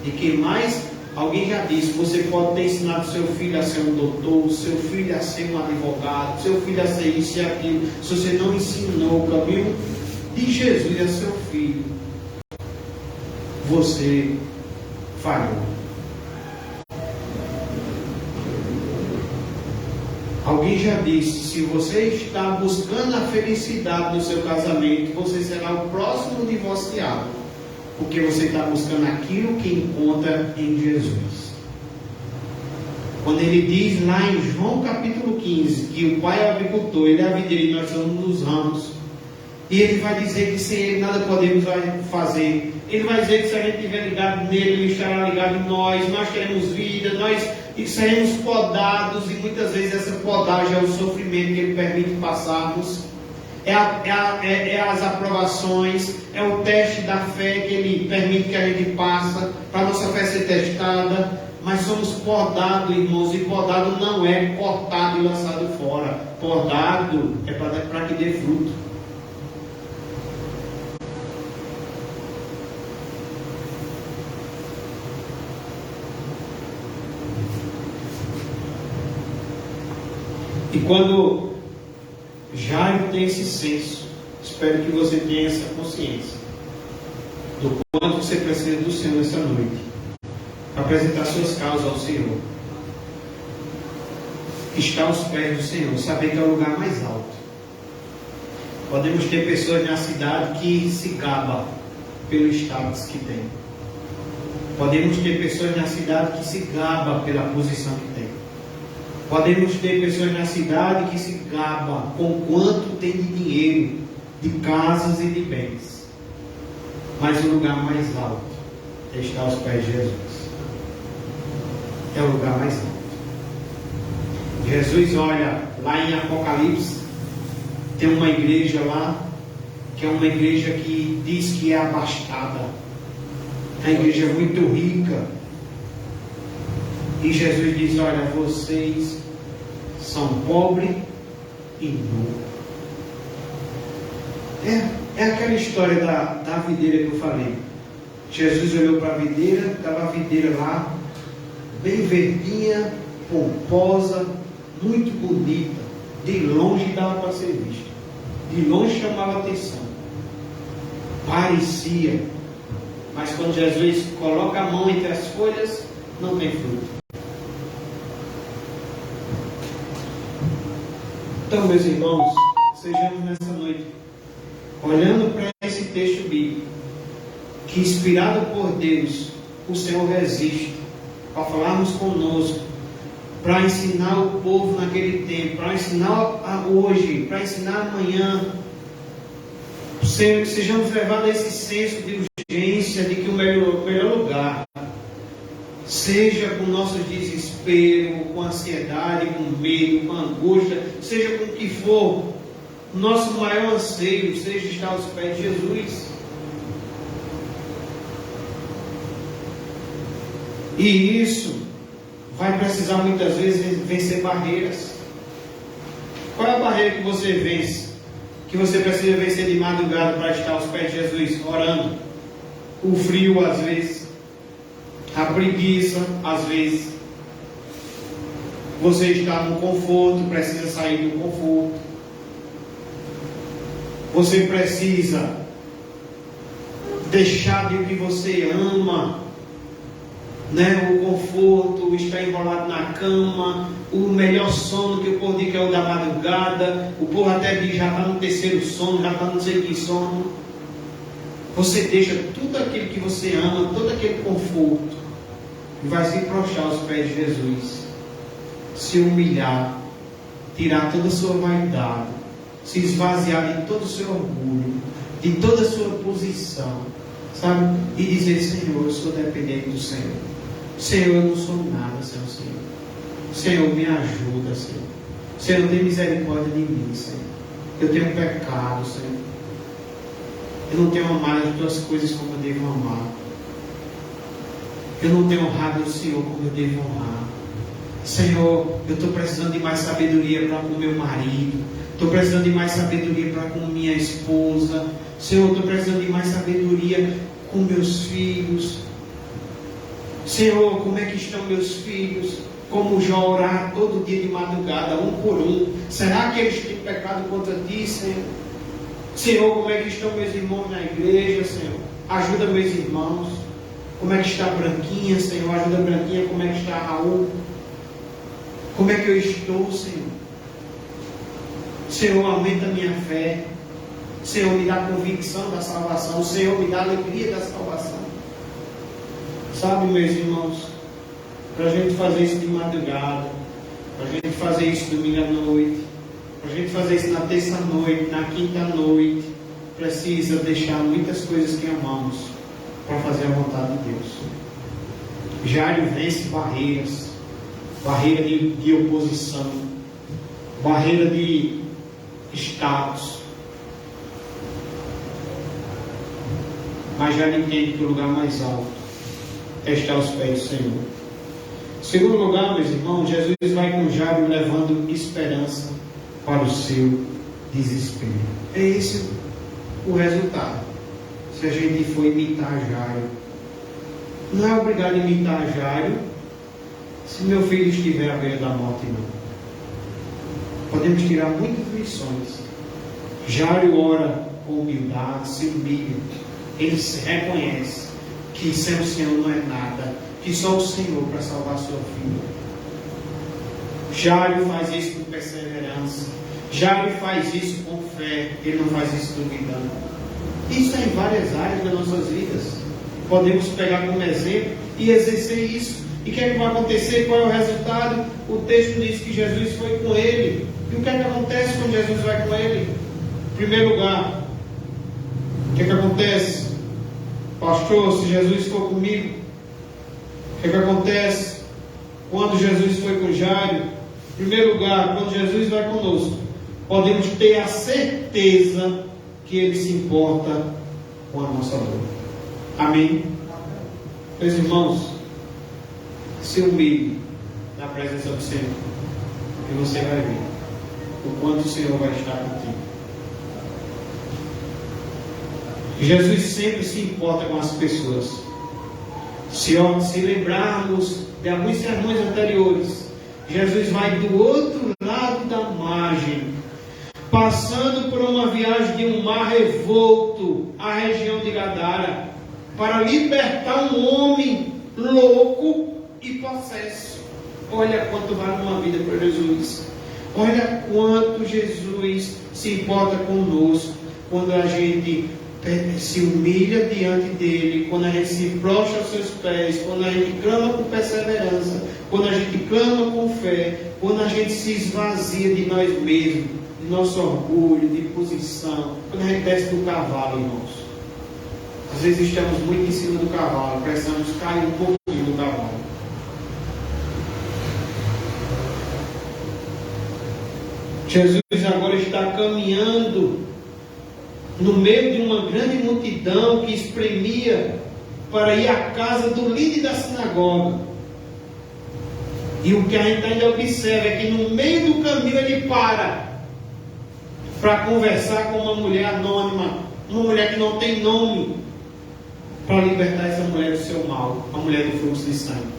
de que mais, alguém já disse, você pode ter ensinado seu filho a ser um doutor, seu filho a ser um advogado, seu filho a ser isso e aquilo, se você não ensinou o caminho de Jesus a seu filho, você falhou. Alguém já disse, se você está buscando a felicidade no seu casamento, você será o próximo divorciado, porque você está buscando aquilo que encontra em Jesus. Quando ele diz lá em João capítulo 15, que o Pai é o agricultor, ele é a videira e nós somos os ramos, e ele vai dizer que sem ele nada podemos fazer. Ele vai dizer que se a gente estiver ligado nele, ele estará ligado em nós, nós teremos vida, nós seremos podados, e muitas vezes essa podagem é o sofrimento que ele permite passarmos, é as aprovações, é o teste da fé que ele permite que a gente passe, para a nossa fé ser testada, mas somos podados, irmãos, e podado não é cortado e lançado fora, podado é para que dê fruto. E quando Jairo tem esse senso, espero que você tenha essa consciência do quanto você precisa do Senhor nessa noite, para apresentar suas causas ao Senhor, estar aos pés do Senhor, saber que é o lugar mais alto. Podemos ter pessoas na cidade que se gabam pelo status que tem. Podemos ter pessoas na cidade que se gabam pela posição que tem. Podemos ter pessoas na cidade que se gabam com quanto tem de dinheiro, de casas e de bens. Mas o lugar mais alto é estar aos pés de Jesus. É o lugar mais alto. Jesus, olha, lá em Apocalipse, tem uma igreja lá, que é uma igreja que diz que é abastada. É uma igreja muito rica. E Jesus diz, olha, vocês são pobres e nu. É aquela história da videira que eu falei. Jesus olhou para a videira, estava a videira lá, bem verdinha, pomposa, muito bonita. De longe dava para ser vista. De longe chamava atenção. Parecia. Mas quando Jesus coloca a mão entre as folhas, não tem fruto. Então, meus irmãos, sejamos nessa noite, olhando para esse texto bíblico, que inspirado por Deus, o Senhor resiste, para falarmos conosco, para ensinar o povo naquele tempo, para ensinar hoje, para ensinar amanhã. Sejamos levados a esse senso de urgência, de que o melhor lugar, seja com nosso desespero, com ansiedade, com medo, com angústia, seja com o que for, o nosso maior anseio seja estar aos pés de Jesus. E isso vai precisar muitas vezes vencer barreiras. Qual é a barreira que você vence? Que você precisa vencer de madrugada para estar aos pés de Jesus, orando? O frio às vezes, a preguiça às vezes. Você está no conforto, precisa sair do conforto. Você precisa deixar de o que você ama, né? O conforto, estar enrolado na cama, o melhor sono que o povo diz que é o da madrugada. O povo até diz já está no terceiro sono, já está não sei que sono. Você deixa tudo aquilo que você ama, todo aquele conforto, e vai se prostrar aos pés de Jesus, se humilhar, tirar toda a sua vaidade, se esvaziar de todo o seu orgulho, de toda a sua posição, sabe? E dizer: Senhor, eu sou dependente do Senhor. Senhor, eu não sou nada sem o Senhor. Senhor, me ajuda, Senhor. Senhor, tem misericórdia de mim, Senhor. Eu tenho pecado, Senhor. Eu não tenho amado as tuas coisas como eu devo amar. Eu não tenho honrado o Senhor como eu devo honrar. Senhor, eu estou precisando de mais sabedoria para com meu marido. Estou precisando de mais sabedoria para com minha esposa. Senhor, estou precisando de mais sabedoria com meus filhos. Senhor, como é que estão meus filhos? Como Jó orar todo dia de madrugada, um por um. Será que eles têm pecado contra ti, Senhor? Senhor, como é que estão meus irmãos na igreja, Senhor? Ajuda meus irmãos. Como é que está a Branquinha, Senhor? Ajuda a Branquinha. Como é que está a Raul? Como é que eu estou, Senhor? Senhor, aumenta a minha fé. Senhor, me dá convicção da salvação. Senhor, me dá alegria da salvação. Sabe, meus irmãos, para a gente fazer isso de madrugada, para a gente fazer isso domingo à noite, para a gente fazer isso na terça-noite, na quinta-noite, precisa deixar muitas coisas que amamos para fazer a vontade de Deus. Jairo vence barreiras, barreira de oposição, barreira de status. Mas Jairo entende que o lugar mais alto é estar aos pés do Senhor. Em segundo lugar, meus irmãos, Jesus vai com Jairo levando esperança para o seu desespero. É esse o resultado. Se a gente for imitar Jairo, não é obrigado a imitar Jairo se meu filho estiver à beira da morte, não. Podemos tirar muitas lições. Jairo ora com humildade, se humilha. Ele se reconhece que sem o Senhor não é nada, que só o Senhor para salvar sua filha. Jairo faz isso com perseverança. Jairo faz isso com fé. Ele não faz isso duvidando. Isso é em várias áreas das nossas vidas. Podemos pegar como exemplo e exercer isso. E o que é que vai acontecer? Qual é o resultado? O texto diz que Jesus foi com ele. E o que é que acontece quando Jesus vai com ele? Em primeiro lugar, o que é que acontece? Pastor, se Jesus for comigo, o que é que acontece quando Jesus foi com Jairo? Em primeiro lugar, quando Jesus vai conosco, podemos ter a certeza que Ele se importa com a nossa dor. Amém? Meus irmãos, se humilhe na presença do Senhor e você vai ver o quanto o Senhor vai estar contigo. Jesus sempre se importa com as pessoas. Se lembrarmos de alguns sermões anteriores, Jesus vai do outro lado da margem, passando por uma viagem de um mar revolto, à região de Gadara, para libertar um homem louco e possesso. Olha quanto vale uma vida para Jesus. Olha quanto Jesus se importa conosco quando a gente se humilha diante dele, quando a gente se prostra aos seus pés, quando a gente clama com perseverança, quando a gente clama com fé, quando a gente se esvazia de nós mesmos, de nosso orgulho, de posição, quando a gente desce do cavalo, irmãos. Às vezes estamos muito em cima do cavalo, precisamos cair um pouquinho do cavalo. Jesus agora está caminhando no meio de uma grande multidão que espremia para ir à casa do líder da sinagoga. E o que a gente ainda observa é que no meio do caminho ele para conversar com uma mulher anônima, uma mulher que não tem nome, para libertar essa mulher do seu mal, a mulher do fluxo de sangue.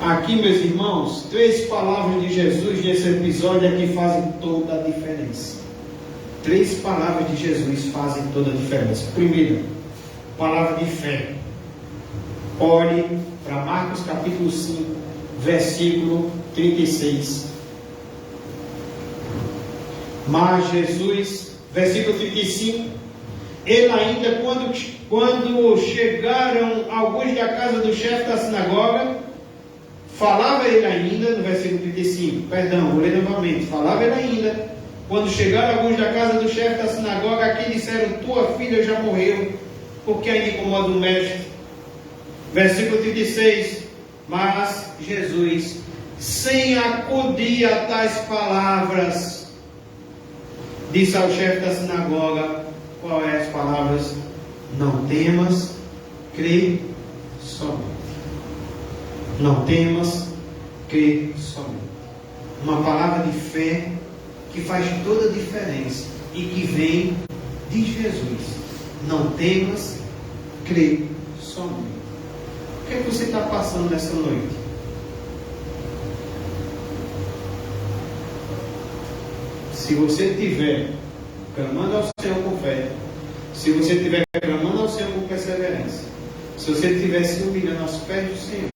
Aqui, meus irmãos, 3 palavras de Jesus nesse episódio é que fazem toda a diferença. 3 palavras de Jesus fazem toda a diferença. Primeiro, palavra de fé. Olhe para Marcos capítulo 5, versículo 36. Mas Jesus, versículo 35, ele ainda, quando chegaram alguns da casa do chefe da sinagoga, falava ele ainda, no versículo 35, perdão, vou ler novamente, falava ele ainda, quando chegaram alguns da casa do chefe da sinagoga, aqui disseram, tua filha já morreu, porque ainda incomoda o mestre. Versículo 36, mas Jesus, sem acudir a tais palavras, disse ao chefe da sinagoga, qual é as palavras? Não temas, crê somente. Não temas, crê somente. Uma palavra de fé que faz toda a diferença e que vem de Jesus. Não temas, crê somente. O que é que você está passando nessa noite? Se você estiver clamando ao Senhor com fé, se você estiver clamando ao Senhor com perseverança, se você estiver se humilhando aos pés do Senhor,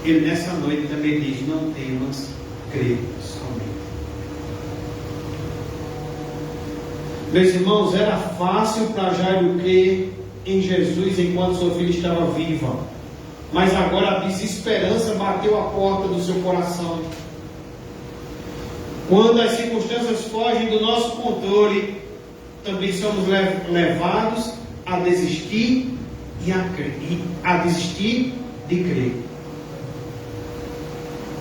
Ele nessa noite também diz, não temas, crê somente. Meus irmãos, era fácil para Jairo crer em Jesus enquanto sua filha estava viva, mas agora a desesperança bateu a porta do seu coração. Quando as circunstâncias fogem do nosso controle, também somos levados a desistir a desistir de crer.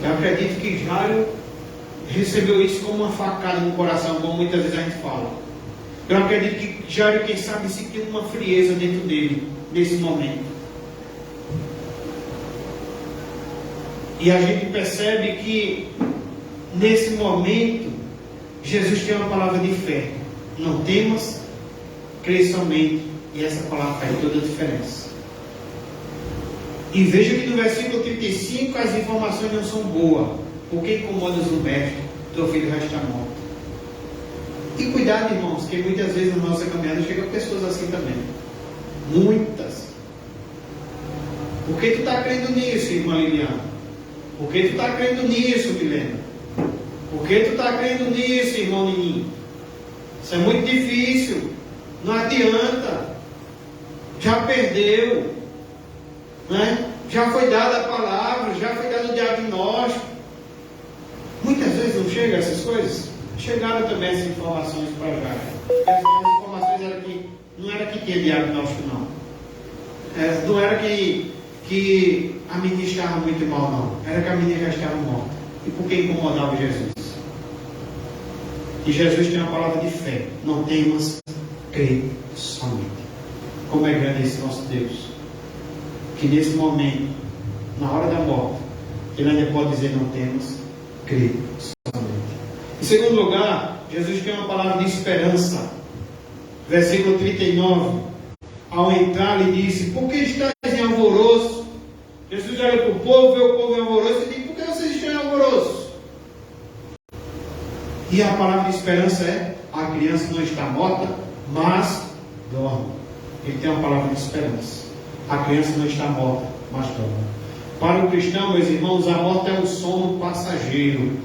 Eu acredito que Jairo recebeu isso como uma facada no coração, como muitas vezes a gente fala. Eu acredito que Jairo, quem sabe, sentiu uma frieza dentro dele, nesse momento. E a gente percebe que, nesse momento, Jesus tem uma palavra de fé. Não temas, crê somente. E essa palavra faz toda a diferença. E veja que no versículo 35 as informações não são boas. Porque incomodas o mestre, teu filho já está morto. E cuidado, irmãos, que muitas vezes na nossa caminhada chegam pessoas assim também. Muitas. Por que tu está crendo nisso, irmã Liliana? Por que tu está crendo nisso, Milena? Por que tu está crendo nisso, irmão Nininho? Isso é muito difícil. Não adianta. Já perdeu. Né? Já foi dada a palavra, já foi dado o diagnóstico. Muitas vezes não chegam essas coisas. Chegaram também essas informações para já. Essas informações eram que não era que tinha diagnóstico, não. Não era que a menina estava muito mal, não. Era que a menina já estava morta. E por que incomodava Jesus? E Jesus tem uma palavra de fé. Não temas, crê somente. Como é grande esse nosso Deus. Que nesse momento, na hora da morte, Ele ainda pode dizer não temas, crê somente. Em segundo lugar, Jesus tem uma palavra de esperança. Versículo 39. Ao entrar, lhe disse, por que estás em alvoroço? Jesus olha para o povo, vê o povo em alvoroço e diz, por que vocês estão em alvoroço? E a palavra de esperança é, a criança não está morta, mas dorme. Ele tem uma palavra de esperança. A criança não está morta, mas dorme. Para o cristão, meus irmãos, a morte é um sono passageiro.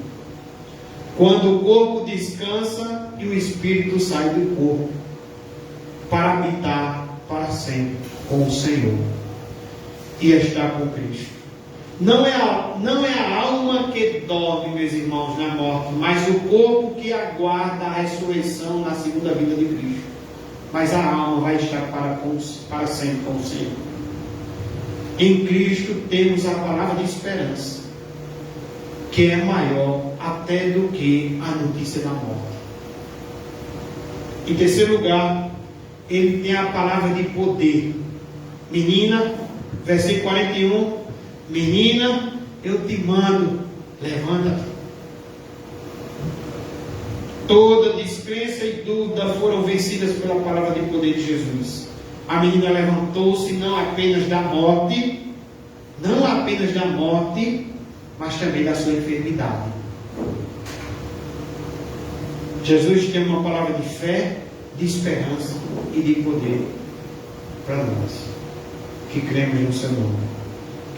Quando o corpo descansa e o espírito sai do corpo, para habitar para sempre com o Senhor e estar com Cristo. Não é a alma que dorme, meus irmãos, na morte, mas o corpo que aguarda a ressurreição na segunda vinda de Cristo. Mas a alma vai estar para sempre com o Senhor. Em Cristo temos a palavra de esperança, que é maior até do que a notícia da morte. Em terceiro lugar, ele tem a palavra de poder. Menina, versículo 41, menina, eu te mando, levanta-te. Toda descrença e dúvida foram vencidas pela palavra de poder de Jesus. A menina levantou-se não apenas da morte, mas também da sua enfermidade. Jesus tem uma palavra de fé, de esperança e de poder para nós, que cremos no seu nome,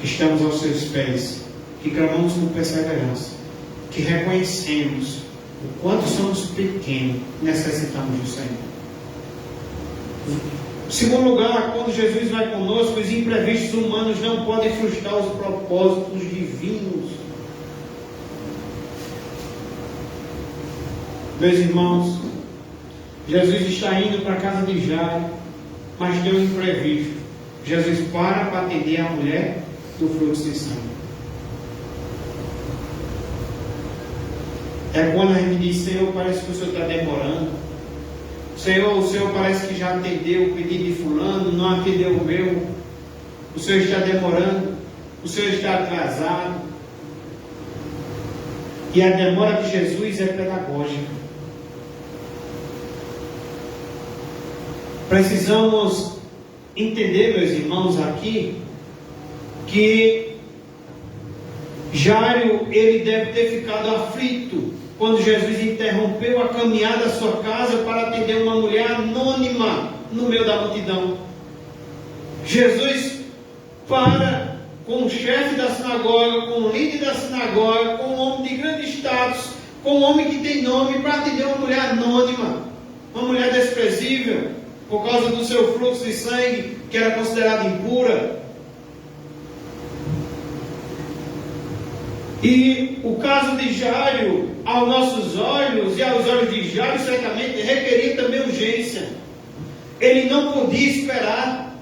que estamos aos seus pés, que clamamos com perseverança, que reconhecemos O quanto somos pequenos, necessitamos do Senhor. Em segundo lugar, quando Jesus vai conosco, os imprevistos humanos não podem frustrar os propósitos divinos. Meus irmãos, Jesus está indo para a casa de Jairo, mas tem um imprevisto. Jesus para atender a mulher do fluxo de sangue. É quando a gente diz: Senhor, parece que o Senhor está demorando. Senhor, o Senhor parece que já atendeu o pedido de fulano, não atendeu o meu. O Senhor está demorando. O Senhor está atrasado. E a demora de Jesus é pedagógica. Precisamos entender, meus irmãos, aqui, que Jairo, ele deve ter ficado aflito quando Jesus interrompeu a caminhada da sua casa para atender uma mulher anônima no meio da multidão. Jesus para com o chefe da sinagoga, com o líder da sinagoga, com um homem de grande status, com um homem que tem nome, para atender uma mulher anônima, uma mulher desprezível, por causa do seu fluxo de sangue, que era considerada impura. E o caso de Jairo, aos nossos olhos e aos olhos de Jairo, certamente requeria também urgência. Ele não podia esperar,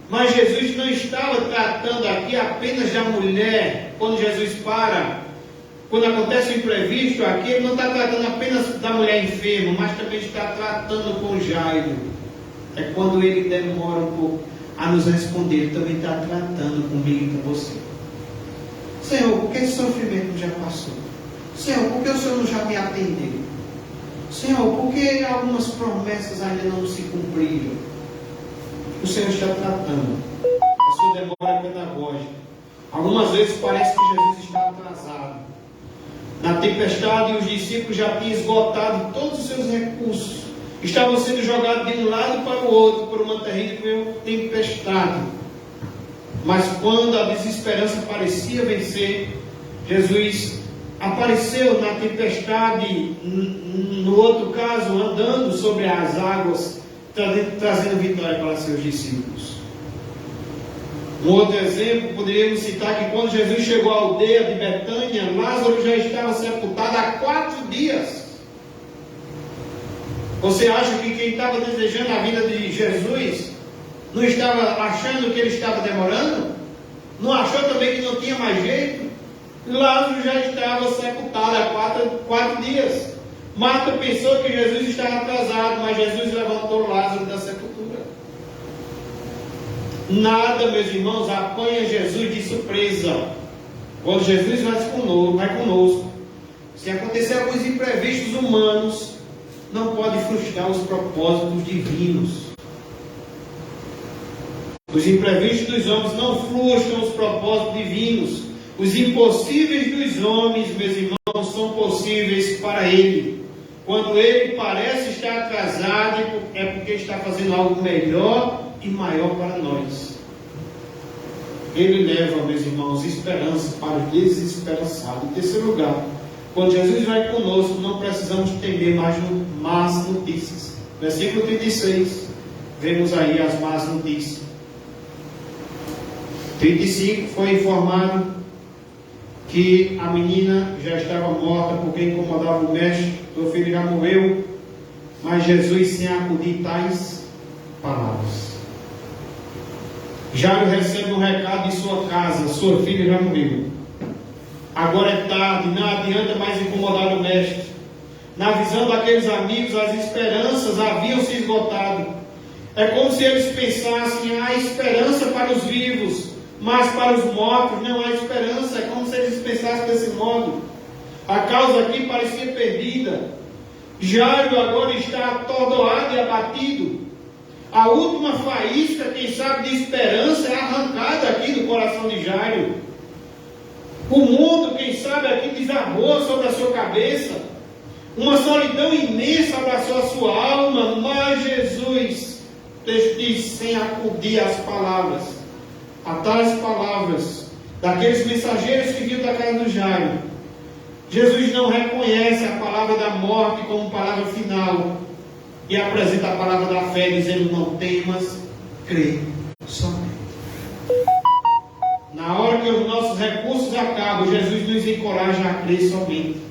mas Jesus não estava tratando aqui apenas da mulher. Quando Jesus para, quando acontece o imprevisto aqui, ele não está tratando apenas da mulher enferma, mas também está tratando com Jairo. É quando ele demora um pouco a nos responder, ele também está tratando comigo e com você. Senhor, por que esse sofrimento já passou? Senhor, por que o Senhor não já me atendeu? Senhor, por que algumas promessas ainda não se cumpriram? O Senhor está tratando. A sua demora é pedagógica. Algumas vezes parece que Jesus está atrasado. Na tempestade, os discípulos já tinham esgotado todos os seus recursos. Estavam sendo jogados de um lado para o outro por uma terrível tempestade. Mas quando a desesperança parecia vencer, Jesus apareceu na tempestade, no outro caso, andando sobre as águas, trazendo vitória para seus discípulos. Um outro exemplo, poderíamos citar que quando Jesus chegou à aldeia de Betânia, Lázaro já estava sepultado há 4 dias. Você acha que quem estava desejando a vida de Jesus não estava achando que ele estava demorando? Não achou também que não tinha mais jeito? Lázaro já estava sepultado há 4 dias. Marta pensou que Jesus estava atrasado, mas Jesus levantou Lázaro da sepultura. Nada, meus irmãos, apanha Jesus de surpresa. Quando Jesus vai conosco, se acontecer alguns imprevistos humanos, não pode frustrar os propósitos divinos. Os imprevistos dos homens não frustram os propósitos divinos. Os impossíveis dos homens, meus irmãos, são possíveis para Ele. Quando Ele parece estar atrasado, é porque está fazendo algo melhor e maior para nós. Ele leva, meus irmãos, esperança para o desesperançado. Em terceiro lugar, quando Jesus vai conosco, não precisamos temer mais más notícias. Versículo 36, vemos aí as más notícias. 35, foi informado que a menina já estava morta porque incomodava o mestre, seu filho já morreu, mas Jesus, sem acudir tais palavras. Jairo recebe um recado de sua casa: sua filha já morreu. Agora é tarde, não adianta mais incomodar o mestre. Na visão daqueles amigos, as esperanças haviam se esgotado. É como se eles pensassem: há esperança para os vivos, mas para os mortos não há esperança. É como se eles pensassem desse modo. A causa aqui parecia perdida. Jairo agora está atordoado e abatido. A última faísca, quem sabe, de esperança é arrancada aqui do coração de Jairo. O mundo, quem sabe, aqui desabou sobre a sua cabeça. Uma solidão imensa abraçou a sua alma, mas Jesus, o texto diz, sem acudir às palavras, a tais palavras daqueles mensageiros que vinham da casa do Jairo, Jesus não reconhece a palavra da morte como palavra final e apresenta a palavra da fé, dizendo: não temas, crê somente. Na hora que os nossos recursos acabam, Jesus nos encoraja a crer somente.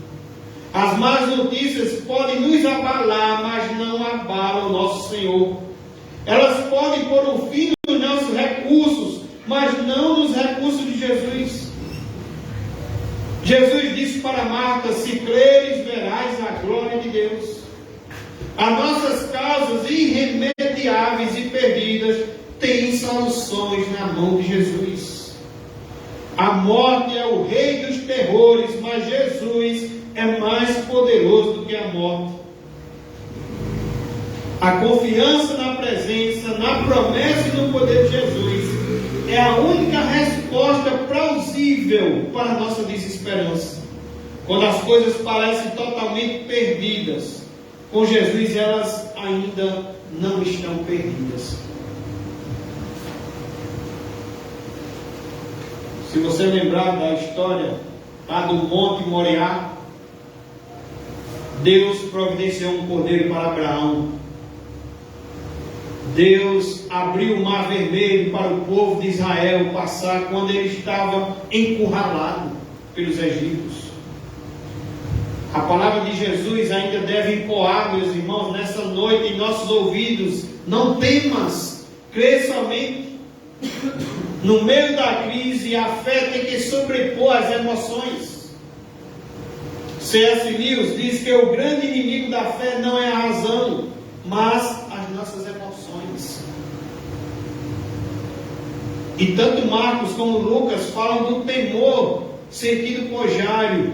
As más notícias podem nos abalar, mas não abalam o nosso Senhor. Elas podem pôr um fim nos nossos recursos, mas não nos recursos de Jesus. Jesus disse para Marta: se creres, verás a glória de Deus. As nossas causas irremediáveis e perdidas têm soluções na mão de Jesus. A morte é o rei dos terrores, mas Jesus é mais poderoso do que a morte. A confiança na presença, na promessa e no poder de Jesus é a única resposta plausível para a nossa desesperança. Quando as coisas parecem totalmente perdidas, com Jesus elas ainda não estão perdidas. Se você lembrar da história lá do Monte Moriá, Deus providenciou um cordeiro para Abraão. Deus abriu o mar vermelho para o povo de Israel passar quando ele estava encurralado pelos egípcios. A palavra de Jesus ainda deve ecoar, meus irmãos, nessa noite em nossos ouvidos: não temas, crê somente. No meio da crise, a fé tem que sobrepor as emoções. C.S. Lewis diz que o grande inimigo da fé não é a razão, mas as nossas emoções. E tanto Marcos como Lucas falam do temor sentido por Jairo,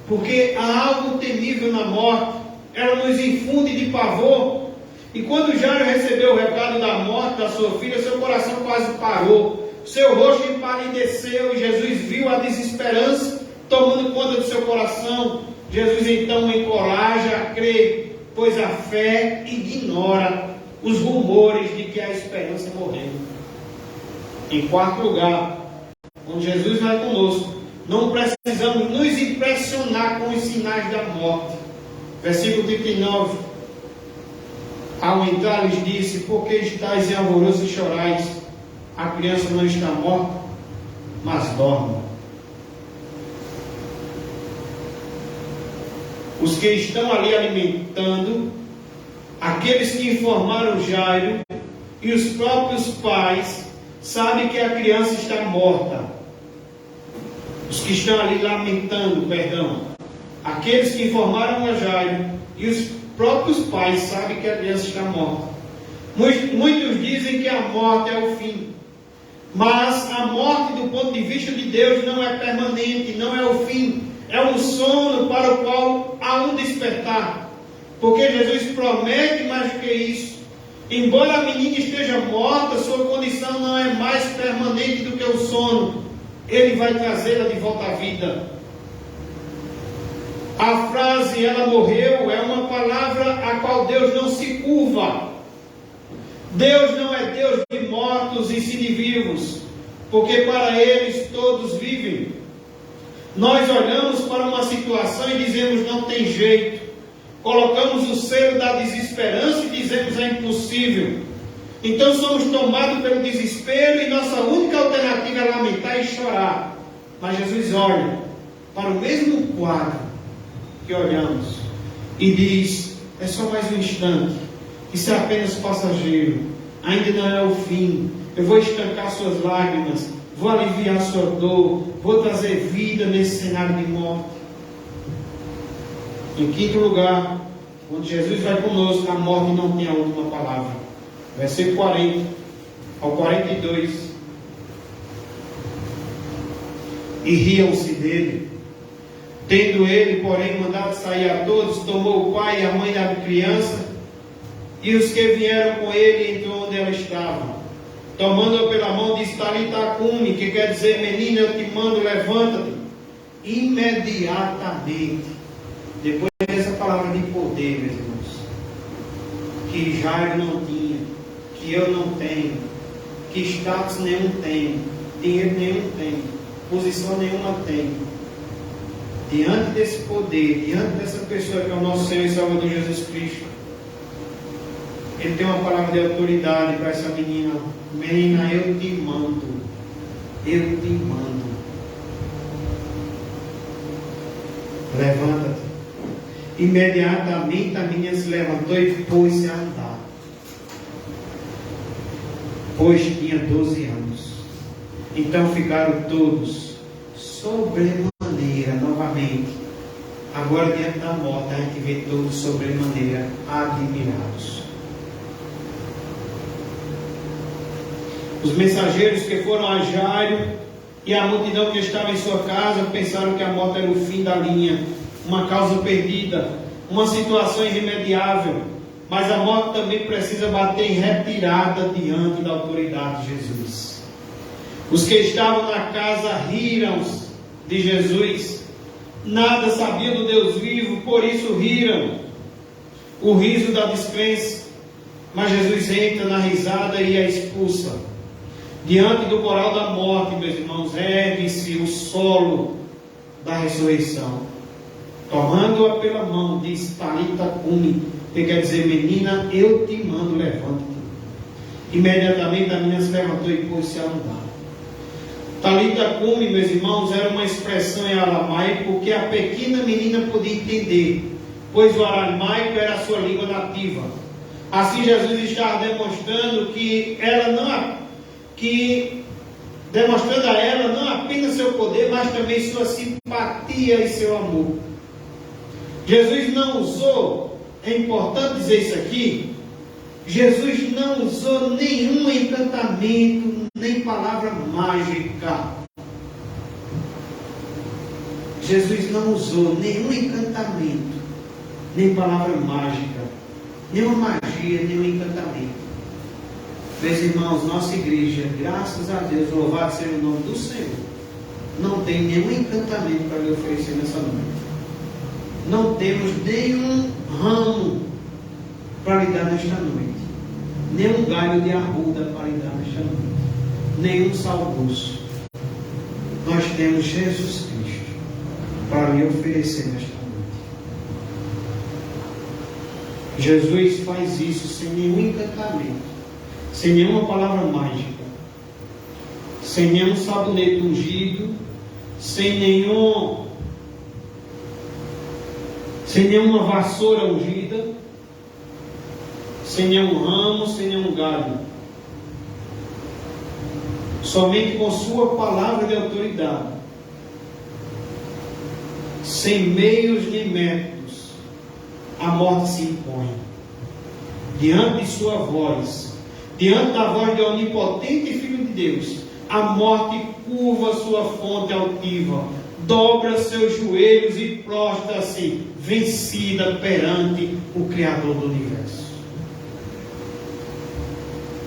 porque há algo temível na morte. Ela nos infunde de pavor. E quando Jairo recebeu o recado da morte da sua filha, seu coração quase parou, seu rosto empalideceu, e Jesus viu a desesperança tomando conta do seu coração. Jesus então o encoraja a crer, pois a fé ignora os rumores de que a esperança morreu. Em quarto lugar, quando Jesus vai conosco, não precisamos nos impressionar com os sinais da morte. Versículo 39. Ao entrar lhes disse: por que estáis em alvoroço e chorais? A criança não está morta, mas dorme. Os que estão ali alimentando, aqueles que informaram Jairo e os próprios pais, sabem que a criança está morta. Os que estão ali lamentando, aqueles que informaram a Jairo e os próprios pais sabem que a criança está morta. Muitos dizem que a morte é o fim, mas a morte, do ponto de vista de Deus, não é permanente, não é o fim. É um sono para o qual há um despertar. Porque Jesus promete mais do que isso. Embora a menina esteja morta, sua condição não é mais permanente do que o sono. Ele vai trazê-la de volta à vida. A frase "ela morreu" é uma palavra a qual Deus não se curva. Deus não é Deus de mortos e sim de vivos, porque para eles todos vivem. Nós olhamos para uma situação e dizemos: não tem jeito. Colocamos o selo da desesperança e dizemos: é impossível. Então somos tomados pelo desespero e nossa única alternativa é lamentar e chorar. Mas Jesus olha para o mesmo quadro que olhamos e diz: é só mais um instante, isso é apenas passageiro, ainda não é o fim. Eu vou estancar suas lágrimas, vou aliviar sua dor, vou trazer vida nesse cenário de morte. Em quinto lugar, quando Jesus vai conosco, a morte não tem a última palavra. Versículo 40 ao 42. E riam-se dele. Tendo ele, porém, mandado sair a todos, tomou o pai e a mãe da criança e os que vieram com ele, entrou onde ela estava. Tomando-a pela mão, disse: Talita cumi, que quer dizer: menina, eu te mando, levanta-te. Imediatamente, depois dessa palavra de poder, meus irmãos, que Jairo não tinha, que eu não tenho, que status nenhum tenho, dinheiro nenhum tenho, posição nenhuma tenho. diante desse poder, diante dessa pessoa que é o nosso Senhor e Salvador Jesus Cristo, ele tem uma palavra de autoridade para essa menina. Menina, eu te mando. Eu te mando. Levanta-te. Imediatamente a menina se levantou e pôs-se a andar. Pois tinha 12 anos. Então ficaram todos sobremaneira, novamente. Agora diante da morte, a gente vê todos sobremaneira admirados. Os mensageiros que foram a Jairo e a multidão que estava em sua casa pensaram que a morte era o fim da linha, uma causa perdida, uma situação irremediável. Mas a morte também precisa bater em retirada diante da autoridade de Jesus. Os que estavam na casa riram de Jesus. Nada sabiam do Deus vivo, por isso riram. O riso da descrença. Mas Jesus entra na risada e a expulsa. Diante do coral da morte, meus irmãos, ergue-se o solo da ressurreição. Tomando-a pela mão, diz: Talita cumi, que quer dizer: menina, eu te mando, levanta-te. Imediatamente a menina se levantou e pôs-se a andar. Talita cumi, meus irmãos, era uma expressão em aramaico que a pequena menina podia entender, pois o aramaico era a sua língua nativa. Assim Jesus estava demonstrando demonstrando a ela não apenas seu poder, mas também sua simpatia e seu amor. Jesus não usou, é importante dizer isso aqui, Jesus não usou nenhum encantamento, nem palavra mágica. Jesus não usou nenhum encantamento, nem palavra mágica, nenhuma magia, nenhum encantamento. Meus irmãos, nossa igreja, graças a Deus, louvado seja o nome do Senhor, não tem nenhum encantamento para lhe oferecer nessa noite. Não temos nenhum ramo para lhe dar nesta noite, nenhum galho de arruda para lhe dar nesta noite, nenhum salmoço. Nós temos Jesus Cristo para lhe oferecer nesta noite. Jesus faz isso sem nenhum encantamento, sem nenhuma palavra mágica, sem nenhum sabonete ungido, sem nenhuma vassoura ungida, sem nenhum ramo, sem nenhum galho. Somente com sua palavra de autoridade, sem meios nem métodos, a morte se impõe. Diante de sua voz, diante da voz do onipotente Filho de Deus, a morte curva sua fonte altiva, dobra seus joelhos e prostra-se, vencida perante o Criador do Universo.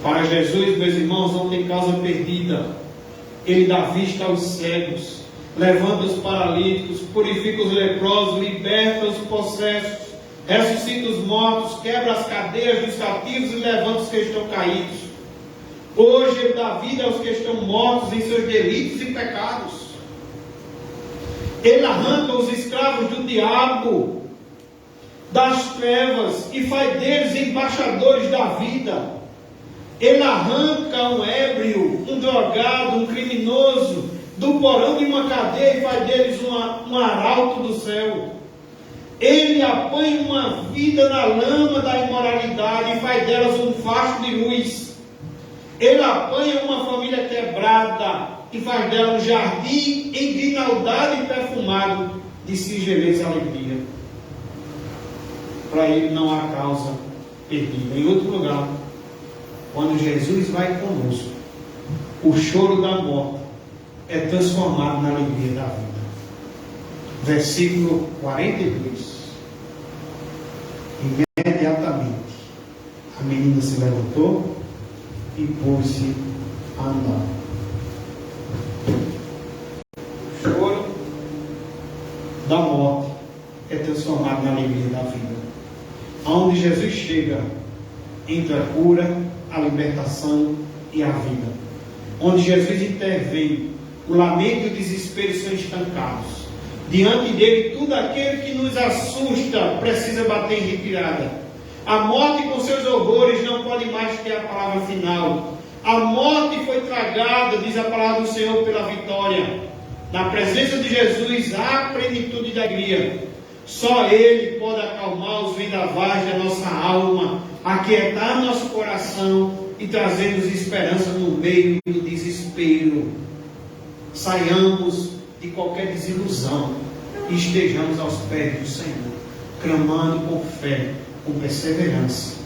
Para Jesus, meus irmãos, não tem causa perdida. Ele dá vista aos cegos, levanta os paralíticos, purifica os leprosos, liberta os possessos, ressuscita os mortos, quebra as cadeias dos cativos e levanta os que estão caídos. Hoje Ele dá vida aos que estão mortos em seus delitos e pecados. Ele arranca os escravos do diabo, das trevas, e faz deles embaixadores da vida. Ele arranca um ébrio, um drogado, um criminoso do porão de uma cadeia e faz deles um arauto do céu. Ele apanha uma vida na lama da imoralidade e faz delas um facho de luz. Ele apanha uma família quebrada e faz dela um jardim engrinaldado e perfumado de singeleza e alegria. Para ele não há causa perdida. Em outro lugar, quando Jesus vai conosco, o choro da morte é transformado na alegria da vida. Versículo 42. Imediatamente a menina se levantou e pôs-se a andar. O choro da morte é transformado na alegria da vida. Aonde Jesus chega, entra a cura, a libertação e a vida. Onde Jesus intervém, o lamento e o desespero são estancados. Diante dele, tudo aquele que nos assusta precisa bater em retirada. A morte com seus horrores não pode mais ter a palavra final. A morte foi tragada, diz a palavra do Senhor, pela vitória. Na presença de Jesus há plenitude de alegria. Só Ele pode acalmar os vendavais da nossa alma, aquietar nosso coração e trazer-nos esperança no meio do desespero. Saiamos de qualquer desilusão e estejamos aos pés do Senhor, clamando com fé, com perseverança,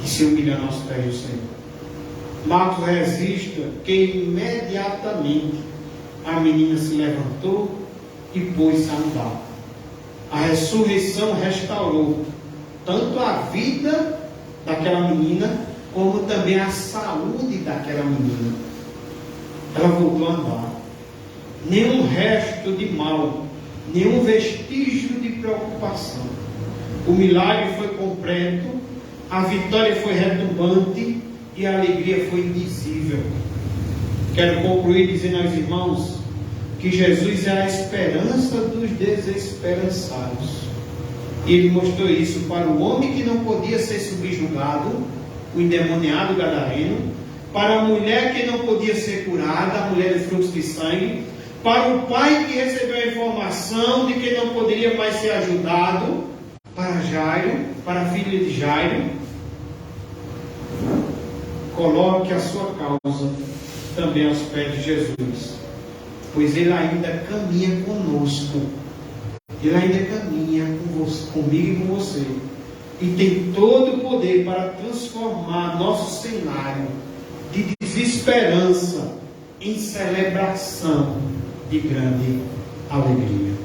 e se humilhando aos pés do Senhor. Marcos registra que imediatamente a menina se levantou e pôs-se a andar. A ressurreição restaurou tanto a vida daquela menina, como também a saúde daquela menina. Ela voltou a andar. Nenhum resto de mal, nenhum vestígio de preocupação. O milagre foi completo, a vitória foi retumbante e a alegria foi indizível. Quero concluir dizendo aos irmãos que Jesus é a esperança dos desesperançados. E Ele mostrou isso para o homem que não podia ser subjugado, o endemoniado gadareno, para a mulher que não podia ser curada, a mulher de fluxo de sangue, para o pai que recebeu a informação de que não poderia mais ser ajudado, para Jairo, para a filha de Jairo. Coloque a sua causa também aos pés de Jesus, pois Ele ainda caminha conosco. Ele ainda caminha com você, comigo e com você, e tem todo o poder para transformar nosso cenário de desesperança em celebração de grande alegria.